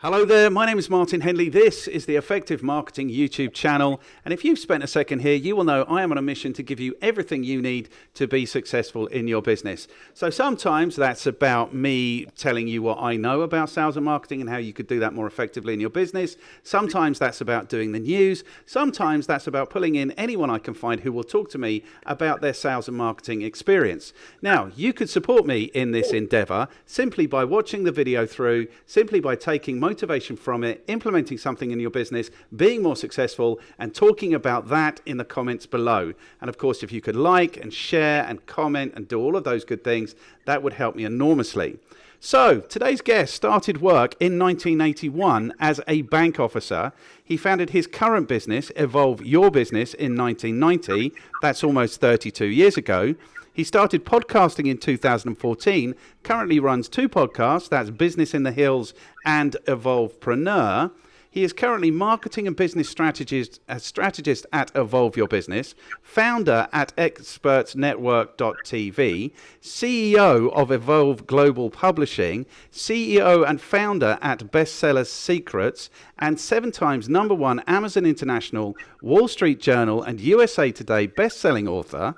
Hello there, my name is Martin Henley. This is the Effective Marketing YouTube channel. And if you've spent a second here, you will know I am on a mission to give you everything you need to be successful in your business. So sometimes that's about me telling you what I know about sales and marketing and how you could do that more effectively in your business. Sometimes that's about doing the news. Sometimes that's about pulling in anyone I can find who will talk to me about their sales and marketing experience. Now, you could support me in this endeavor simply by watching the video through, simply by taking motivation from it, implementing something in your business, being more successful, and talking about that in the comments below. And of course, if you could like and share and comment and do all of those good things, that would help me enormously. So today's guest started work in 1981 as a bank officer. He founded his current business, Evolve Your Business, in 1990. That's almost 32 years ago. He started podcasting in 2014, currently runs two podcasts, that's Business in the Hills and Evolvepreneur. He is currently marketing and business strategist at Evolve Your Business, founder at expertsnetwork.tv, CEO of Evolve Global Publishing, CEO and founder at Bestsellers Secrets, and 7 times #1 Amazon International, Wall Street Journal, and USA Today best-selling author.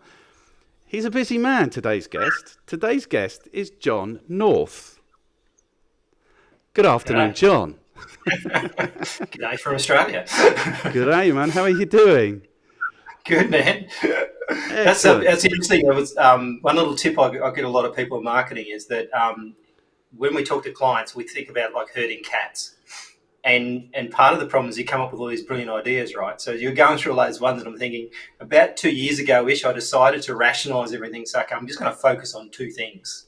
He's a busy man, today's guest. Today's guest is John North. Good afternoon, John. G'day from Australia. Good day, man. How are you doing? Good, man. That's interesting. It was, one little tip I get a lot of people in marketing is that when we talk to clients, we think about like herding cats. And part of the problem is you come up with all these brilliant ideas, right? So you're going through all those ones, and I'm thinking about 2 years ago-ish, I decided to rationalise everything. So okay, I'm just going to focus on 2 things,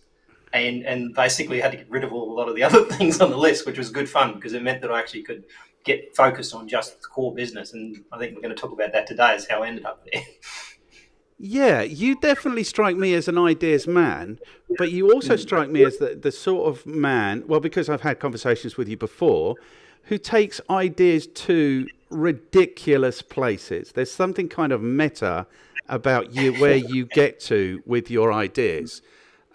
and basically had to get rid of a lot of the other things on the list, which was good fun because it meant that I actually could get focused on just the core business. And I think we're going to talk about that today, is how I ended up there. Yeah, you definitely strike me as an ideas man, but you also strike me as the sort of man, well, because I've had conversations with you before, who takes ideas to ridiculous places. There's something kind of meta about you, where you get to with your ideas.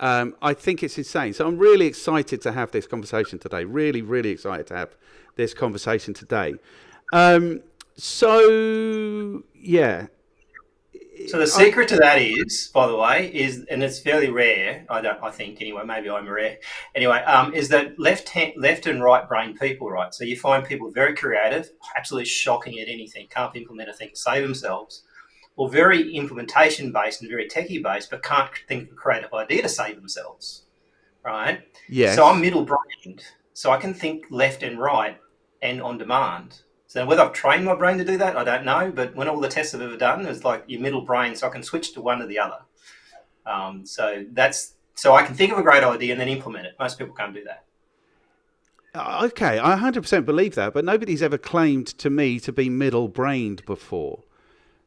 I think it's insane. So I'm really excited to have this conversation today. Really, really excited to have this conversation today. So the secret to that is, by the way, and it's fairly rare. I think anyway. Maybe I'm rare. Anyway, is that left and right brain people, right? So you find people very creative, absolutely shocking at anything, can't implement a thing to save themselves, or very implementation based and very techie based, but can't think of a creative idea to save themselves, right? Yes. So I'm middle brained, so I can think left and right and on demand. So whether I've trained my brain to do that, I don't know. But when all the tests I've ever done, it's like your middle brain, so I can switch to one or the other. So I can think of a great idea and then implement it. Most people can't do that. Okay, I 100% believe that, but nobody's ever claimed to me to be middle-brained before.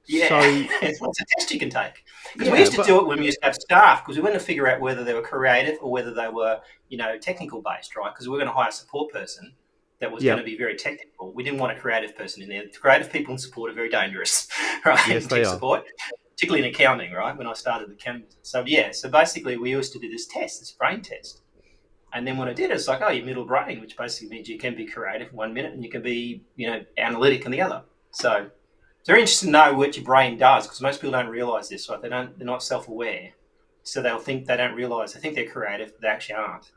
Yeah, so, it's a test you can take. Because we used to do it when we used to have staff, because we wanted to figure out whether they were creative or whether they were, technical based, right? Because we were going to hire a support person that was going to be very technical. We didn't want a creative person in there. Creative people in support are very dangerous, right? Yes, they are. Support, particularly in accounting, right? When I started the accounting business. So basically we used to do this test, this brain test. And then what I did is like, you're middle brain, which basically means you can be creative 1 minute and you can be, analytic in the other. So it's very interesting to know what your brain does, because most people don't realize this, right? They're not self-aware. So they'll think they don't realize, they think they're creative, but they actually aren't.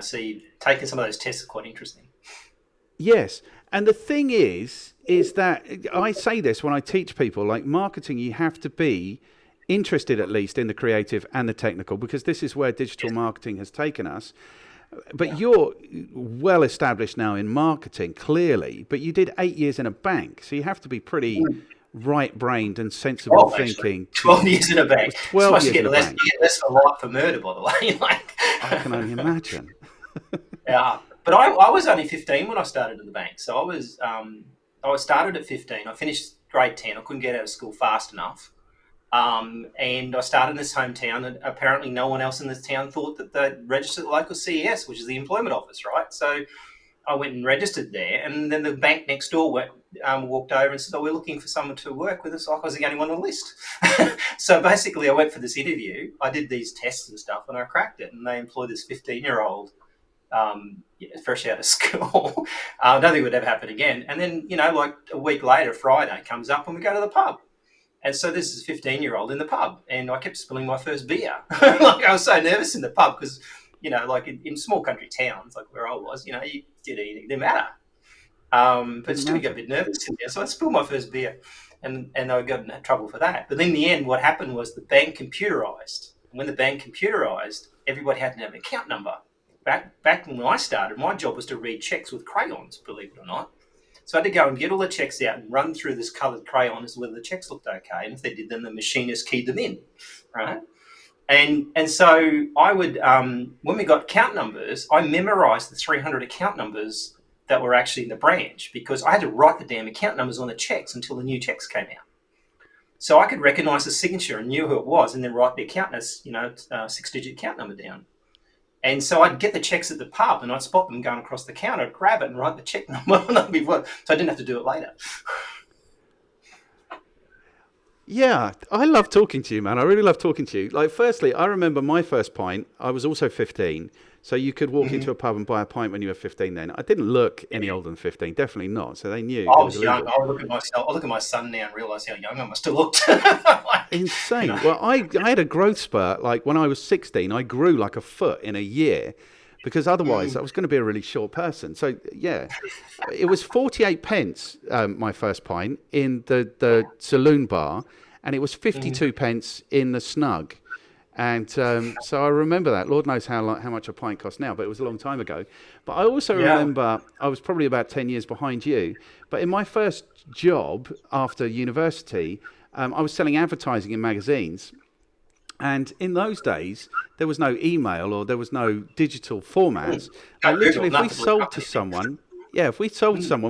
So taking some of those tests is quite interesting. Yes. And the thing is that I say this when I teach people, like marketing, you have to be interested at least in the creative and the technical, because this is where digital marketing has taken us. But you're well established now in marketing, clearly, but you did 8 years in a bank. So you have to be pretty right-brained and sensible thinking. 12 years in a bank. 12 years in a bank. You get less for life for murder, by the way. I can only imagine. Yeah. But I was only 15 when I started in the bank. So I started at 15. I finished grade 10. I couldn't get out of school fast enough. And I started in this hometown, and apparently no one else in this town thought that they'd registered at the local CES, which is the employment office, right? So I went and registered there, and then the bank next door walked over and said, we're looking for someone to work with us. Like I was the only one on the list. So basically I went for this interview. I did these tests and stuff, and I cracked it, and they employed this 15-year-old fresh out of school. I don't think it would ever happen again. And then, like a week later, Friday comes up and we go to the pub. And so this is a 15-year-old in the pub, and I kept spilling my first beer. Like, I was so nervous in the pub because, like in small country towns, like where I was, you did anything, it didn't matter. But still, you get a bit nervous in there. So I spilled my first beer, and I got in trouble for that. But in the end, what happened was the bank computerized. And when the bank computerized, everybody had to have an account number. Back when I started, my job was to read checks with crayons, believe it or not. So I had to go and get all the checks out and run through this coloured crayon as to whether the checks looked okay. And if they did, then the machinist keyed them in, right? And so I would, when we got account numbers, I memorised the 300 account numbers that were actually in the branch because I had to write the damn account numbers on the checks until the new checks came out. So I could recognise the signature and knew who it was and then write the account, 6-digit account number down. And so I'd get the checks at the pub and I'd spot them going across the counter, I'd grab it and write the check number before, so I didn't have to do it later. Yeah, I love talking to you, man. I really love talking to you. Like, firstly, I remember my first pint. I was also 15. So you could walk into a pub and buy a pint when you were 15 then. I didn't look any older than 15, definitely not. So they knew. I was young. I look at myself. I look at my son now and realise how young I must have looked. Insane. Well, I had a growth spurt. Like when I was 16, I grew like a foot in a year because otherwise I was going to be a really short person. So yeah, it was 48 pence, my first pint in the saloon bar, and it was 52 pence in the snug. And so I remember that. Lord knows how much a pint costs now, but it was a long time ago. But I also remember I was probably about 10 years behind you. But in my first job after university, I was selling advertising in magazines. And in those days, there was no email or there was no digital formats. Literally, if we sold to someone,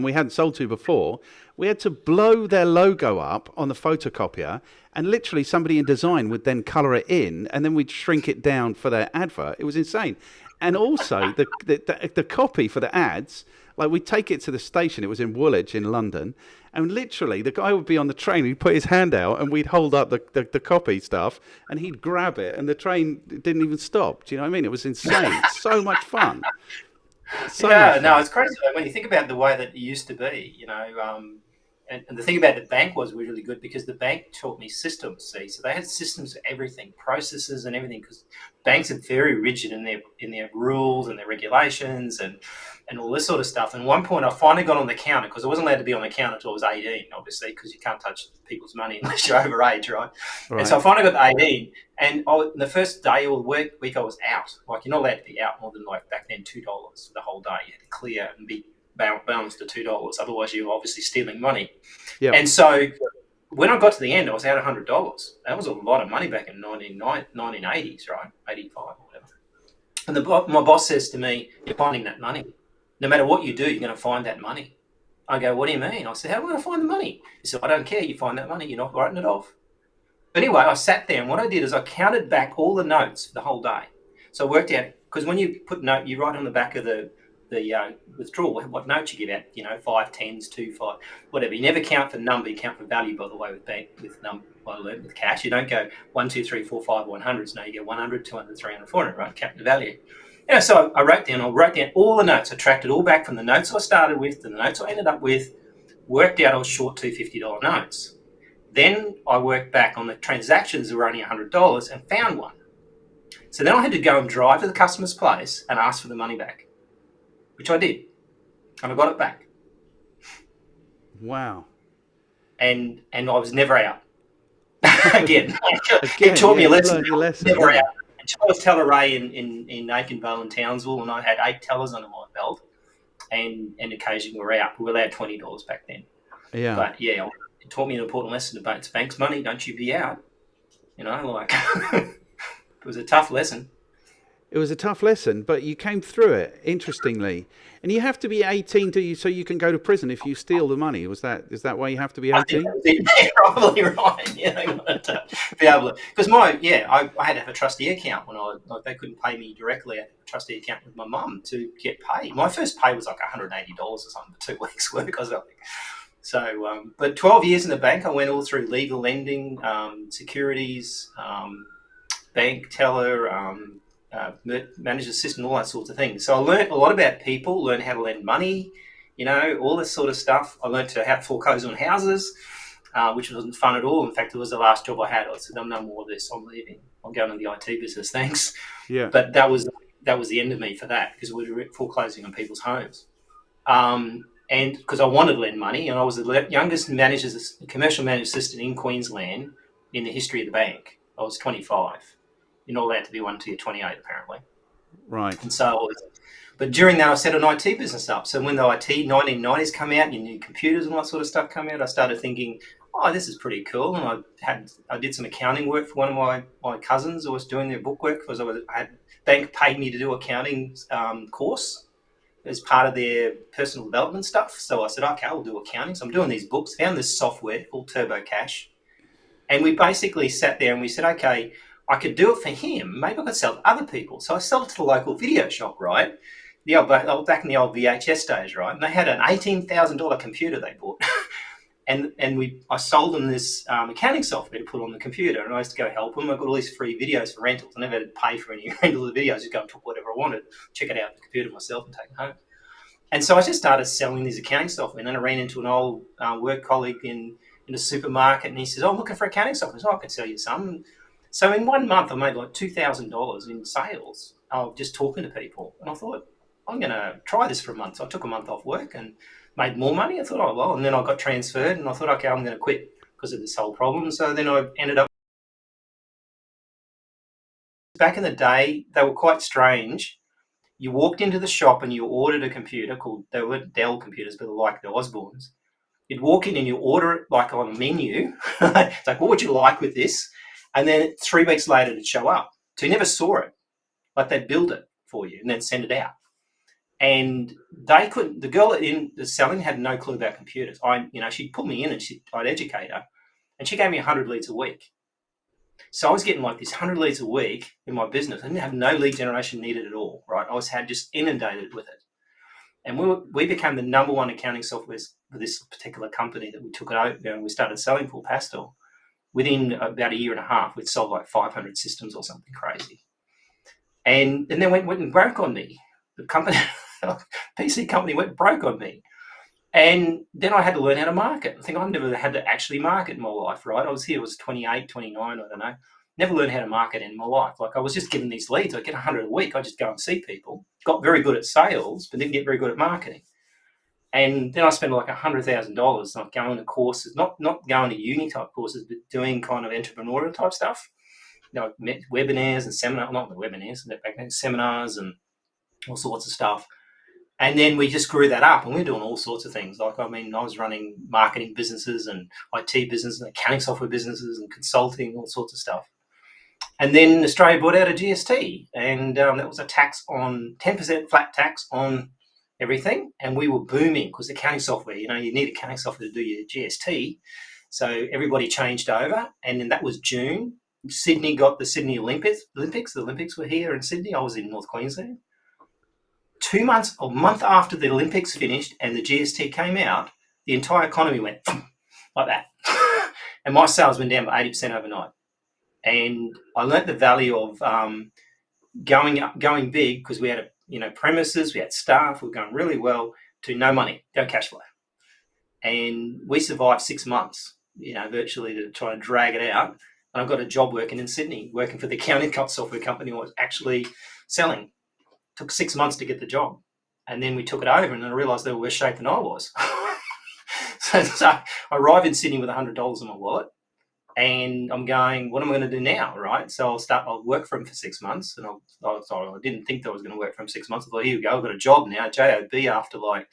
we hadn't sold to before, we had to blow their logo up on the photocopier, and literally somebody in design would then colour it in, and then we'd shrink it down for their advert. It was insane. And also the copy for the ads, like we'd take it to the station. It was in Woolwich in London, and literally the guy would be on the train. He'd put his hand out, and we'd hold up the copy stuff, and he'd grab it, and the train didn't even stop. Do you know what I mean? It was insane. So much fun. It's crazy when you think about the way that it used to be. And the thing about the bank was really good because the bank taught me systems. See, so they had systems for everything, processes and everything. Because banks are very rigid in their rules and their regulations and all this sort of stuff. And at one point, I finally got on the counter because I wasn't allowed to be on the counter until I was 18, obviously, because you can't touch people's money unless you're over age, right? And so I finally got to 18, and the first day or week I was out. Like, you're not allowed to be out more than, like, back then, $2 for the whole day. You had to clear and be balanced to $2. Otherwise, you're obviously stealing money. Yep. And so when I got to the end, I was out $100. That was a lot of money back in 1980s, right? 85 or whatever. And my boss says to me, "You're finding that money. No matter what you do, you're going to find that money." I go, "What do you mean?" I said, "How am I going to find the money?" He said, "I don't care. You find that money. You're not writing it off." Anyway, I sat there, and what I did is I counted back all the notes for the whole day. So I worked out, because when you put note, you write on the back of the withdrawal what notes you give out, 5, 10s, 2, 5, whatever. You never count for number, you count for value, by the way, with cash. You don't go 1, 2, 3, 4, 5, 100s. No, you go 100, 200, 300, 400, right? Count the value. So I wrote down all the notes. I tracked it all back from the notes I started with to the notes I ended up with, worked out I was short two $50 notes. Then I worked back on the transactions that were only $100 and found one. So then I had to go and drive to the customer's place and ask for the money back, which I did, and I got it back. Wow. And I was never out. Again, it taught me a lesson. Never out. And I was teller Ray in Aikenvale and Townsville, and I had 8 tellers under my belt, and occasionally we were out. We were allowed $20 back then. Yeah. But yeah, it taught me an important lesson about it's bank's money. Don't you be out. It was a tough lesson. It was a tough lesson, but you came through it, interestingly. And you have to be 18 so you can go to prison if you steal the money. Is that why you have to be 18? Yeah, probably right. Yeah, they wanted to be able to. Because I had to have a trustee account when they couldn't pay me directly. I had a trustee account with my mum to get paid. My first pay was like $180 or something for 2 weeks' work or something. So, but 12 years in the bank, I went all through legal lending, securities, bank teller, manager assistant, all that sorts of things. So I learned a lot about people, learned how to lend money, all this sort of stuff. I learned how to foreclose on houses, which wasn't fun at all. In fact, it was the last job I had. I said, I'm no more of this. I'm leaving. I'm going to the IT business. Thanks. Yeah. But that was the end of me for that, because we were foreclosing on people's homes. And because I wanted to lend money, and I was the youngest commercial manager assistant in Queensland in the history of the bank. I was 25. You're not allowed to be one until you're 28, apparently. Right. And so, but during that, I set an IT business up. So when the 1990s come out, and new computers and all that sort of stuff come out, I started thinking, oh, this is pretty cool. And I did some accounting work for one of my cousins who was doing their bookwork, because bank paid me to do accounting course as part of their personal development stuff. So I said, okay, I'll do accounting. So I'm doing these books, found this software called Turbo Cash. And we basically sat there and we said, okay, I could do it for him. Maybe I could sell it to other people. So I sold it to the local video shop, right? Back in the old VHS days, right? And they had an $18,000 computer they bought. and I sold them this accounting software to put on the computer. And I used to go help them. I got all these free videos for rentals. I never had to pay for any rental of the videos. Just go and talk whatever I wanted, check it out on the computer myself and take it home. And so I just started selling these accounting software. And then I ran into an old work colleague in a supermarket, and he says, oh, I'm looking for accounting software. So I can sell you some. So in 1 month, I made like $2,000 in sales of just talking to people. And I thought, I'm going to try this for a month. So I took a month off work and made more money. I thought, oh, well, and then I got transferred, and I thought, okay, I'm going to quit because of this whole problem. So then I ended up. Back in the day, they were quite strange. You walked into the shop and you ordered a computer they were Dell computers, but like the Osbornes. You'd walk in and you order it like on a menu. It's like, what would you like with this? And then 3 weeks later, it'd show up. So you never saw it. Like they'd build it for you and then send it out. And the girl in the selling had no clue about computers. She'd put me in and I'd educate her. And she gave me 100 leads a week. So I was getting like this 100 leads a week in my business. I didn't have no lead generation needed at all, right? I was just inundated with it. And we became the number one accounting software for this particular company that we took it out and we started selling for Pastel. Within about a year and a half, we'd sold like 500 systems or something crazy. And then went and broke on me. The company, PC company went broke on me. And then I had to learn how to market. I think I've never had to actually market in my life, right? I was 28, 29, I don't know. Never learned how to market in my life. Like I was just getting these leads. I'd get 100 a week. I'd just go and see people. Got very good at sales, but didn't get very good at marketing. And then I spent like $100,000 like going to courses, not going to uni type courses, but doing kind of entrepreneurial type stuff. Webinars and seminars, not the webinars, back then, seminars and all sorts of stuff. And then we just grew that up and we were doing all sorts of things. I was running marketing businesses and IT businesses and accounting software businesses and consulting, all sorts of stuff. And then Australia brought out a GST, and that was a tax on 10% flat tax on everything. And we were booming because accounting software, you need accounting software to do your GST. So everybody changed over. And then that was June. Sydney got the Sydney Olympics. The Olympics were here in Sydney. I was in North Queensland. A month after the Olympics finished and the GST came out, the entire economy went like that. And my sales went down by 80% overnight. And I learnt the value of going big because we had premises, we had staff, we were going really well, to no money, no cash flow. And we survived 6 months, virtually to try and drag it out. And I got a job working in Sydney, working for the accounting software company I was actually selling. Took 6 months to get the job. And then we took it over and I realised they were worse shape than I was. so I arrived in Sydney with $100 in my wallet and I'm going, what am I going to do now, right? So I'll work for him for 6 months. And I didn't think that I was going to work for him 6 months. I thought, here we go, I've got a job now, JOB after like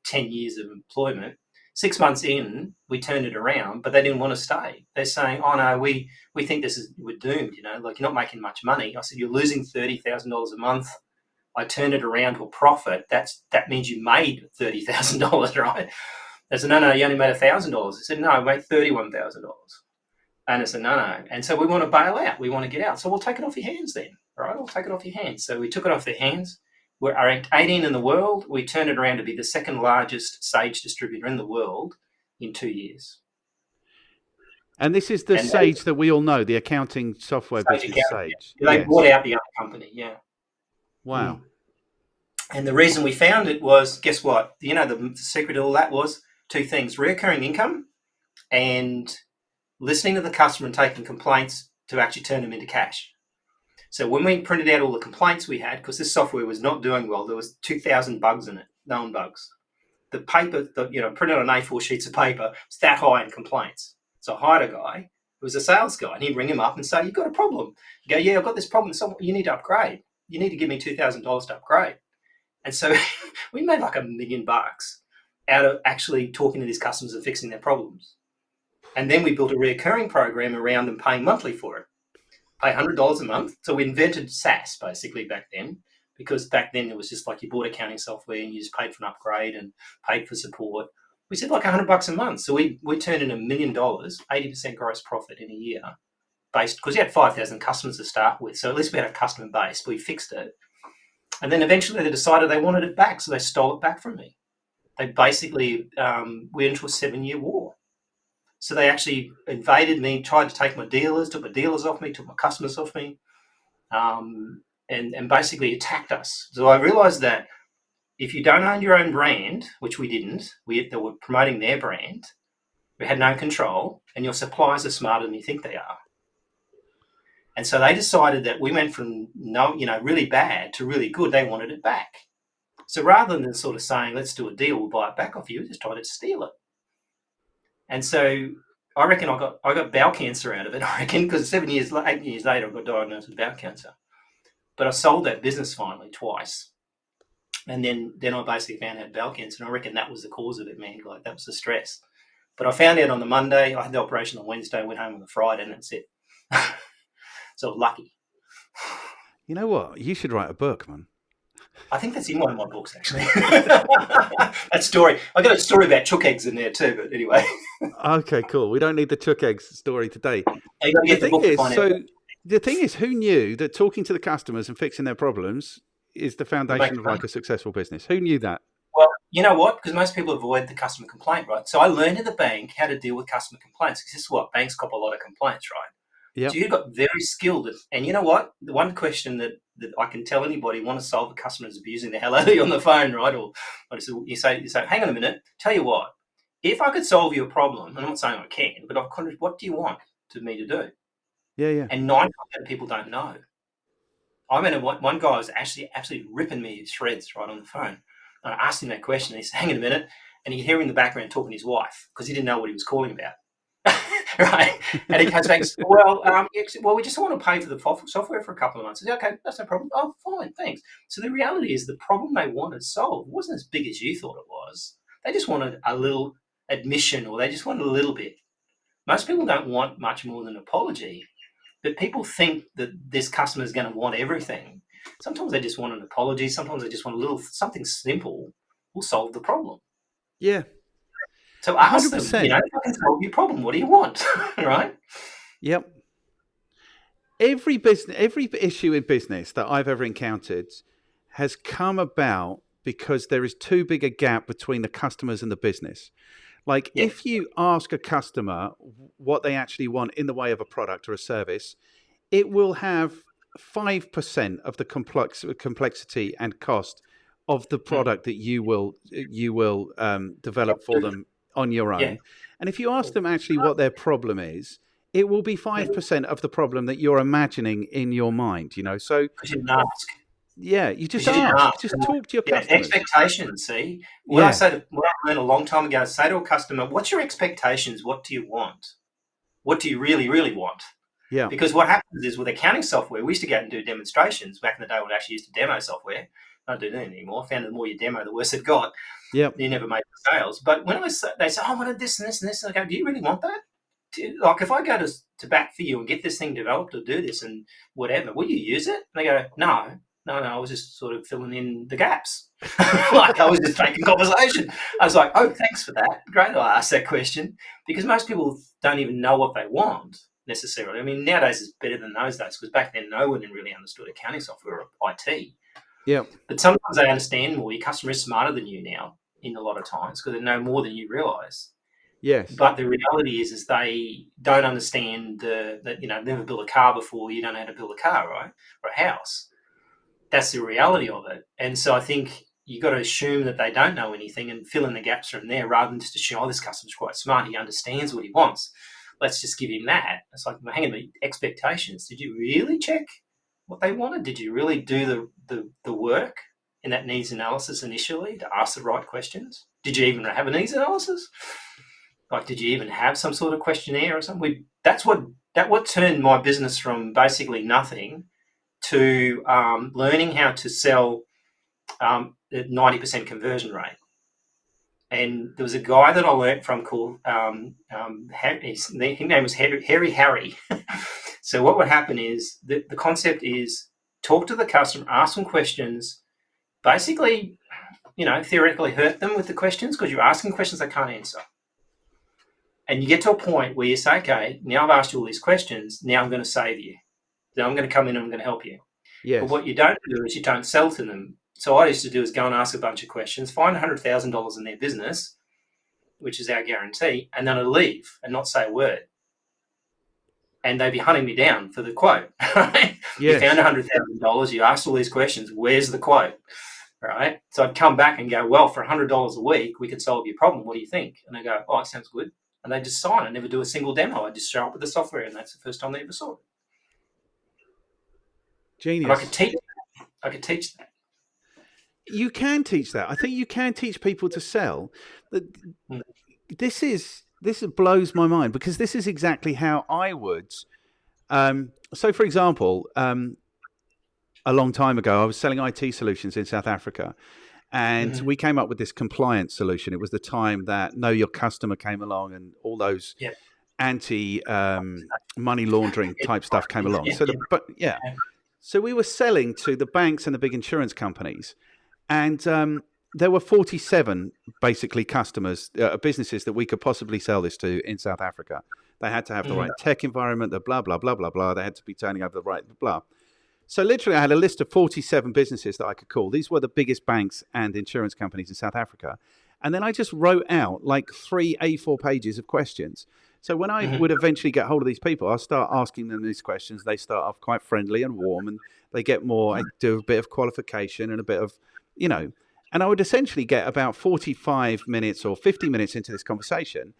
10 years of employment. 6 months in, we turned it around, but they didn't want to stay. They're saying, oh no, we think we're doomed, like you're not making much money. I said, you're losing $30,000 a month. I turned it around to a profit. That means you made $30,000, right? They said, no, you only made $1,000. I said, no, I made $31,000. And I said, no. And so we want to bail out. We want to get out. So we'll take it off your hands then, right? We'll take it off your hands. So we took it off their hands. We're ranked 18 in the world. We turned it around to be the second largest Sage distributor in the world in 2 years. And this is the Sage that we all know, the accounting software business Sage. They bought out the other company, yeah. Wow. And the reason we found it was, guess what? The secret to all that was two things: recurring income and listening to the customer and taking complaints to actually turn them into cash. So when we printed out all the complaints we had, because this software was not doing well, there was 2,000 bugs in it, known bugs. The paper, printed on A4 sheets of paper, was that high in complaints. So I hired a guy who was a sales guy, and he'd ring him up and say, "You've got a problem." He'd go, "Yeah, I've got this problem. You need to upgrade. You need to give me $2,000 to upgrade." And so we made like $1 million out of actually talking to these customers and fixing their problems. And then we built a recurring program around them paying monthly for it. Pay $100 a month. So we invented SaaS basically back then, because back then it was just like you bought accounting software and you just paid for an upgrade and paid for support. We said like $100 a month. So we turned in $1 million, 80% gross profit in a year, based because we had 5,000 customers to start with. So at least we had a customer base. We fixed it. And then eventually they decided they wanted it back. So they stole it back from me. They basically went into a 7-year war. So they actually invaded me, tried to take my dealers, took my dealers off me, took my customers off me, and basically attacked us. So I realized that if you don't own your own brand, which we didn't, they were promoting their brand, we had no control, and your suppliers are smarter than you think they are. And so they decided that we went from really bad to really good. They wanted it back. So rather than sort of saying, let's do a deal, we'll buy it back off you, just tried to steal it. And so I reckon I got bowel cancer out of it, I reckon, because 8 years later, I got diagnosed with bowel cancer. But I sold that business finally twice. And then I basically found out bowel cancer, and I reckon that was the cause of it, man. Like, that was the stress. But I found out on the Monday, I had the operation on Wednesday, went home on the Friday, and that's it. So I was lucky. You know what? You should write a book, man. I think that's in one of my books, actually. That story. I got a story about chook eggs in there too, but anyway. Okay, cool. We don't need the chook eggs story today. The thing is, who knew that talking to the customers and fixing their problems is the foundation of like a successful business? Who knew that? Well, you know what? Because most people avoid the customer complaint, right? So I learned at the bank how to deal with customer complaints. Because this is what banks cop a lot of complaints, right? Yeah. So you got very skilled. And you know what? The one question that I can tell anybody want to solve a customer is abusing the hell out of you on the phone, right? Or you say, hang on a minute. Tell you what, if I could solve your problem, and I'm not saying I can, but what do you want me to do? Yeah. And 9% of people don't know. I remember one guy was actually absolutely ripping me to shreds right on the phone. And I asked him that question, and he said, hang on a minute. And you hear him in the background talking to his wife because he didn't know what he was calling about. Right? And he comes back and says, well, we just want to pay for the software for a couple of months. I said, okay, that's no problem. Oh, fine, thanks. So the reality is the problem they wanted solved wasn't as big as you thought it was. They just wanted a little admission, or they just wanted a little bit. Most people don't want much more than an apology, but people think that this customer is going to want everything. Sometimes they just want an apology. Sometimes they just want something simple will solve the problem. Yeah. So ask 100%. Them, if I can solve your problem, what do you want? Right? Yep. Every issue in business that I've ever encountered has come about because there is too big a gap between the customers and the business. Like, if you ask a customer what they actually want in the way of a product or a service, it will have 5% of the complexity and cost of the product that you will develop for them on your own. Yeah. And if you ask them actually what their problem is, it will be 5% of the problem that you're imagining in your mind, So you didn't ask. Yeah, you just ask. Just talk to your customers. Expectations, see? What I learned a long time ago, say to a customer, what's your expectations? What do you want? What do you really, really want? Yeah. Because what happens is with accounting software, we used to go out and do demonstrations back in the day when I actually used to demo software. I don't do that anymore. I found the more you demo, the worse it got. Yeah. You never made the sales. But when they say, I want this and this and this, and I go, do you really want that? Like, if I go to bat for you and get this thing developed or do this and whatever, will you use it? And they go, no, I was just sort of filling in the gaps. Like, I was just making conversation. I was like, oh, thanks for that. Great I asked that question, because most people don't even know what they want necessarily. I mean, nowadays it's better than those days, because back then no one really understood accounting software or IT. Yeah. But sometimes they understand more. Your customer is smarter than you now in a lot of times, because they know more than you realise. Yes. But the reality is they don't understand that never built a car before. You don't know how to build a car, right? Or a house. that's the reality of it. And so I think you got to assume that they don't know anything and fill in the gaps from there, rather than just assume, oh, this customer's quite smart, he understands what he wants, let's just give him that. It's like, well, hang on, the expectations. Did you really check what they wanted? Did you really do the work in that needs analysis initially to ask the right questions? Did you even have a needs analysis? Like, did you even have some sort of questionnaire or something? That's what turned my business from basically nothing to learning how to sell at 90% conversion rate. And there was a guy that I learnt from called his name was Harry. So what would happen is the concept is talk to the customer, ask them questions, basically, theoretically hurt them with the questions because you're asking questions they can't answer. And you get to a point where you say, okay, now I've asked you all these questions, now I'm going to save you. Now I'm going to come in and I'm going to help you. Yes. But what you don't do is you don't sell to them. So what I used to do is go and ask a bunch of questions, find $100,000 in their business, which is our guarantee, and then I'd leave and not say a word. And they'd be hunting me down for the quote. Right? Yes. You found $100,000, you asked all these questions, where's the quote? Right? So I'd come back and go, well, for $100 a week, we could solve your problem. What do you think? And they go, oh, that sounds good. And they just sign. I never do a single demo. I just show up with the software, and that's the first time they ever saw it. Genius. And I could teach that. You can teach that. I think you can teach people to sell. This blows my mind, because this is exactly how I would. So, for example, a long time ago, I was selling IT solutions in South Africa, and we came up with this compliance solution. It was the time that Know Your Customer came along, and all those anti money laundering type stuff came along. So we were selling to the banks and the big insurance companies, and there were 47 basically customers, businesses that we could possibly sell this to in South Africa. They had to have the right tech environment, the blah, blah, blah, blah, blah. They had to be turning over the right blah. So literally I had a list of 47 businesses that I could call. These were the biggest banks and insurance companies in South Africa. And then I just wrote out like 3 A4 pages of questions. So when I would eventually get hold of these people, I'll start asking them these questions. They start off quite friendly and warm, and they get more, I do a bit of qualification and a bit of, and I would essentially get about 45 minutes or 50 minutes into this conversation.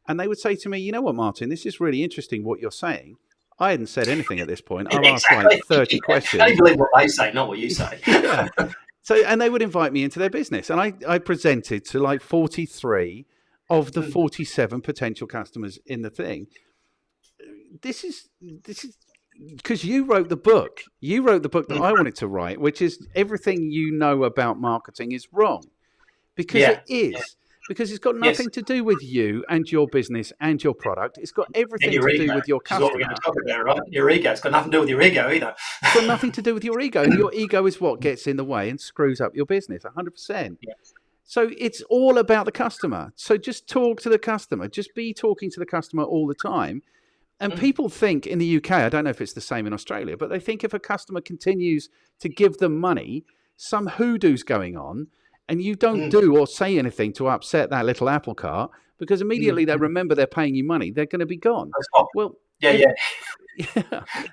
And they would say to me, you know what, Martin, this is really interesting what you're saying. I hadn't said anything at this point. I've asked like 30 questions. I believe what they say, not what you say. Yeah. So, and they would invite me into their business. And I presented to like 43 of the 47 potential customers in the thing. This is because you wrote the book. You wrote the book that I wanted to write, which is everything you know about marketing is wrong. Because it is. Yeah. Because it's got nothing to do with you and your business and your product. It's got everything to do with your customer. That's what we're going to talk about, right? Your ego. It's got nothing to do with your ego either. It's got nothing to do with your ego. And your ego is what gets in the way and screws up your business 100%. Yeah. So it's all about the customer. So just talk to the customer. Just be talking to the customer all the time. And people think in the UK, I don't know if it's the same in Australia, but they think if a customer continues to give them money, some hoodoo's going on, and you don't do or say anything to upset that little apple cart, because immediately they remember they're paying you money, they're going to be gone. Well, yeah.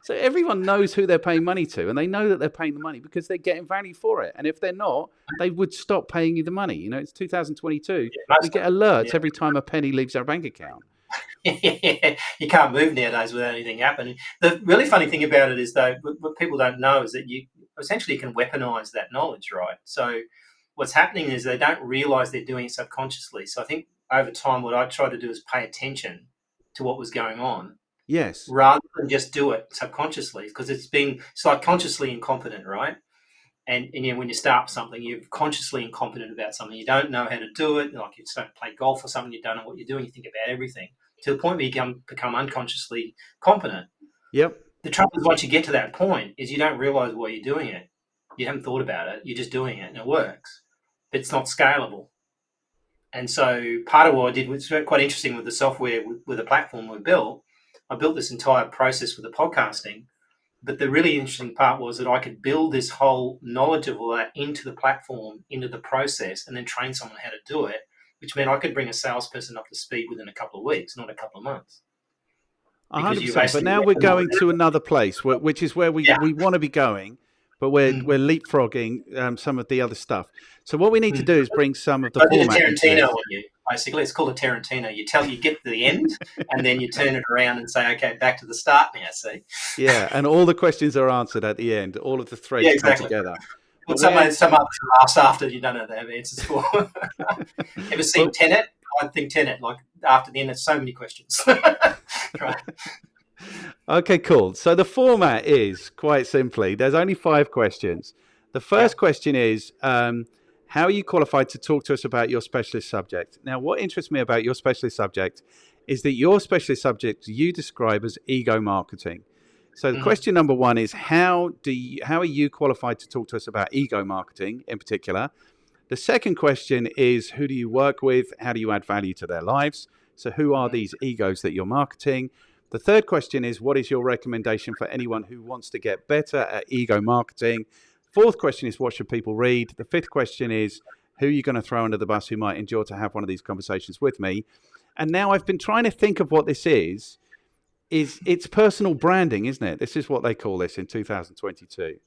So everyone knows who they're paying money to, and they know that they're paying the money because they're getting value for it. And if they're not, they would stop paying you the money. It's 2022. We get alerts every time a penny leaves our bank account. You can't move nowadays without anything happening. The really funny thing about it is, though, what people don't know is that you essentially can weaponize that knowledge, right? So what's happening is they don't realize they're doing it subconsciously. So I think over time, what I tried to do is pay attention to what was going on. Yes. Rather than just do it subconsciously, because it's like consciously incompetent, right? And when you start something, you're consciously incompetent about something. You don't know how to do it. Like you start to play golf or something, you don't know what you're doing. You think about everything to the point where you become unconsciously competent. Yep. The trouble is, once you get to that point, is you don't realize why you're doing it. You haven't thought about it. You're just doing it, and it works. But it's not scalable. And so part of what I did was quite interesting with the software, with the platform we built. I built this entire process with the podcasting. But the really interesting part was that I could build this whole knowledge of all that into the platform, into the process, and then train someone how to do it, which meant I could bring a salesperson up to speed within a couple of weeks, not a couple of months. 100%. But now we're going to another place, which is where we want to be going. but we're Mm. leapfrogging some of the other stuff. So what we need to Mm. do is bring some of the I did a format into Tarantino this. on you. Basically, it's called a Tarantino. You get to the end, and then you turn it around and say, "Okay, back to the start now." See? Yeah, and all the questions are answered at the end. All of the Yeah, threads come exactly. together. But But we're some others are asked after you don't know they have answers for. Ever seen but Tenet? I think Tenet, like after the end, there's so many questions. Right. okay, cool. So the format is quite simply there's only 5 questions. The Yeah. first question is how are you qualified to talk to us about your specialist subject? Now, what interests me about your specialist subject is that your specialist subject you describe as ego marketing. So the Mm-hmm. question number one is how are you qualified to talk to us about ego marketing in particular? The second question is who do you work with? How do you add value to their lives? So who are these egos that you're marketing? The third question is what is your recommendation for anyone who wants to get better at ego marketing? Fourth question is what should people read? The fifth question is who are you going to throw under the bus who might endure to have one of these conversations with me? And now I've been trying to think of what this is it's personal branding, isn't it? This is what they call this in 2022.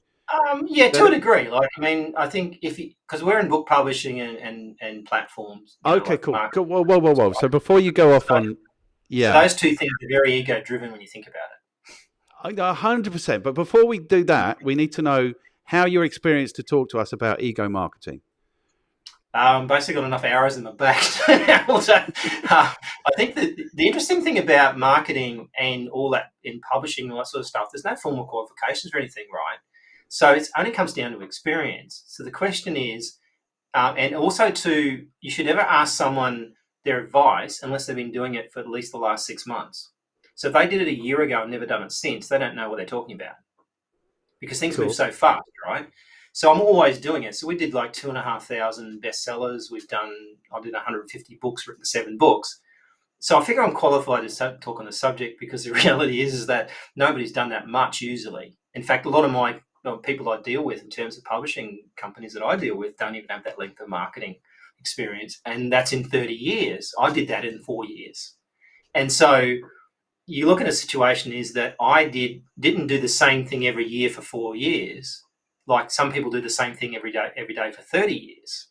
Yeah, to Then a degree. Like, I mean, I think because we're in book publishing and platforms, okay, like cool. marketing. Cool. Whoa. So before you go off So, on, so yeah, those two things are very ego driven when you think about 100%. But before we do it. that, we need to know how you're experienced to talk to us about ego marketing. Basically, got enough hours in the back. Also, I think that the interesting thing about marketing and all that in publishing and all that sort of stuff, there's no formal qualifications or anything, right? So it only comes down to experience. So the question is, and also you should never ask someone their advice unless they've been doing it for at least the last 6 months. So if they did it a year ago and never done it since, they don't know what they're talking about because things move Cool. so fast, right? So I'm always doing it. So we did like 2,500 bestsellers. I did 150 books, written 7 books. So I figure I'm qualified to talk on the subject because the reality is that nobody's done that much usually. In fact, a lot of my people I deal with in terms of publishing companies that I deal with don't even have that length of marketing experience. And that's in 30 years. I did that in 4 years. And so you look at a situation is that I didn't do the same thing every year for 4 years. Like some people do the same thing every day for 30 years.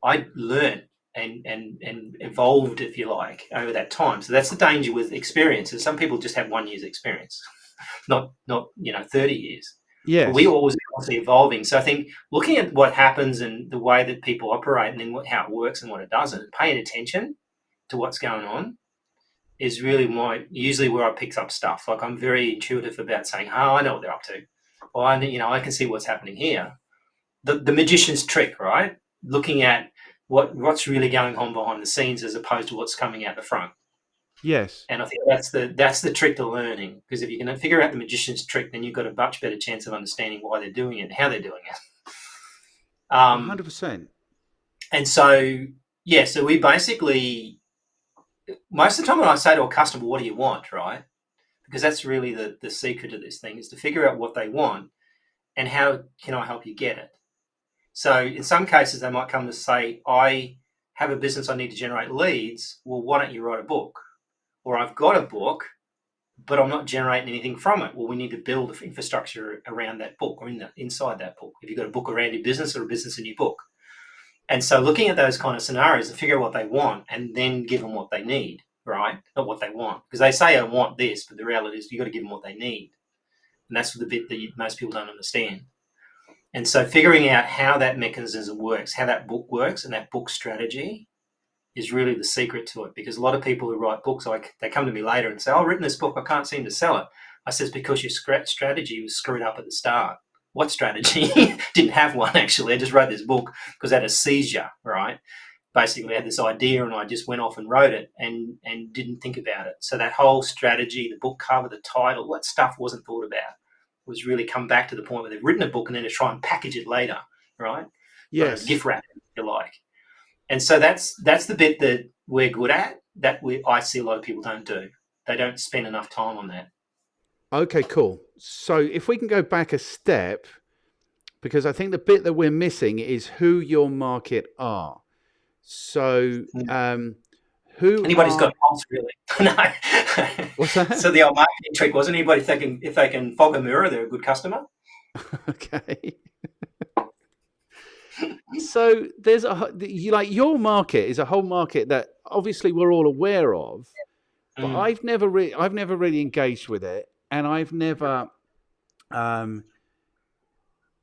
I learned and evolved, if you like, over that time. So that's the danger with experiences. Some people just have 1 year's experience, not 30 years. But we Yes, always constantly evolving. So I think looking at what happens and the way that people operate and then how it works and what it doesn't, paying attention to what's going on is really usually where I pick up stuff. Like I'm very intuitive about saying, "Oh, I know what they're up to." Well, I can see what's happening here. The magician's trick, right? Looking at what's really going on behind the scenes as opposed to what's coming out the front. yes, And I think that's the trick to learning. Because if you can figure out the magician's trick, then you've got a much better chance of understanding why they're doing it and how they're doing it. Um, 100%. and so yeah, so we basically most of the time when I say to a customer, "What do you want?" Right? Because that's really the secret of this thing is to figure out what they want and how can I help you get it. So in some cases, they might come to say, I have a business, I need to generate leads. Well, why don't you write a book? Or I've got a book, but I'm not generating anything from it. Well, we need to build infrastructure around that book or inside that book. If you've got a book around your business or a business in your book. And so looking at those kind of scenarios and figure out what they want and then give them what they need, right? Not what they want. Because they say, I want this, but the reality is you've got to give them what they need. And that's the bit that most people don't understand. And so figuring out how that mechanism works, how that book works and that book strategy is really the secret to it. Because a lot of people who write books, they come to me later and say, I've written this book, I can't seem to sell it. I says, because your strategy was screwed up at the start. What strategy? Didn't have one, actually. I just wrote this book because I had a seizure, right? Basically, I had this idea and I just went off and wrote it and didn't think about it. So that whole strategy, the book cover, the title, that stuff wasn't thought about. It was really come back to the point where they've written a book and then to try and package it later, right? Yes. Gift wrap, if you like. And so that's the bit that we're good at, I see a lot of people don't do. They don't spend enough time on that. Okay, cool. So if we can go back a step, because I think the bit that we're missing is who your market are. So who Anybody's are got pulse, really. No. what's that? So the old marketing trick was anybody if they can fog a mirror, they're a good customer. Okay. So there's your market is a whole market that obviously we're all aware of, but Mm. I've never really engaged with it, and I've never um,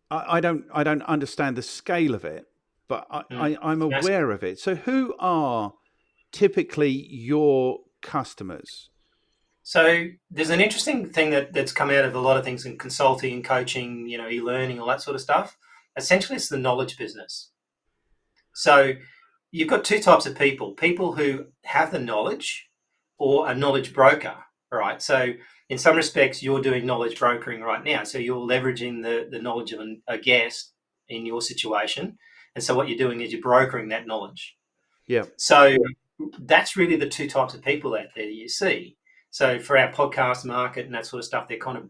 I don't understand the scale of it, but Mm. I'm Massive. aware of it. So who are typically your customers? So there's an interesting thing that's come out of a lot of things in consulting and coaching, e-learning, all that sort of stuff. Essentially, it's the knowledge business. So you've got two types of people who have the knowledge or a knowledge broker, right? So in some respects, you're doing knowledge brokering right now. So you're leveraging the knowledge of a guest in your situation. And so what you're doing is you're brokering that knowledge. Yeah. So that's really the two types of people out there you see. So for our podcast market and that sort of stuff, they're kind of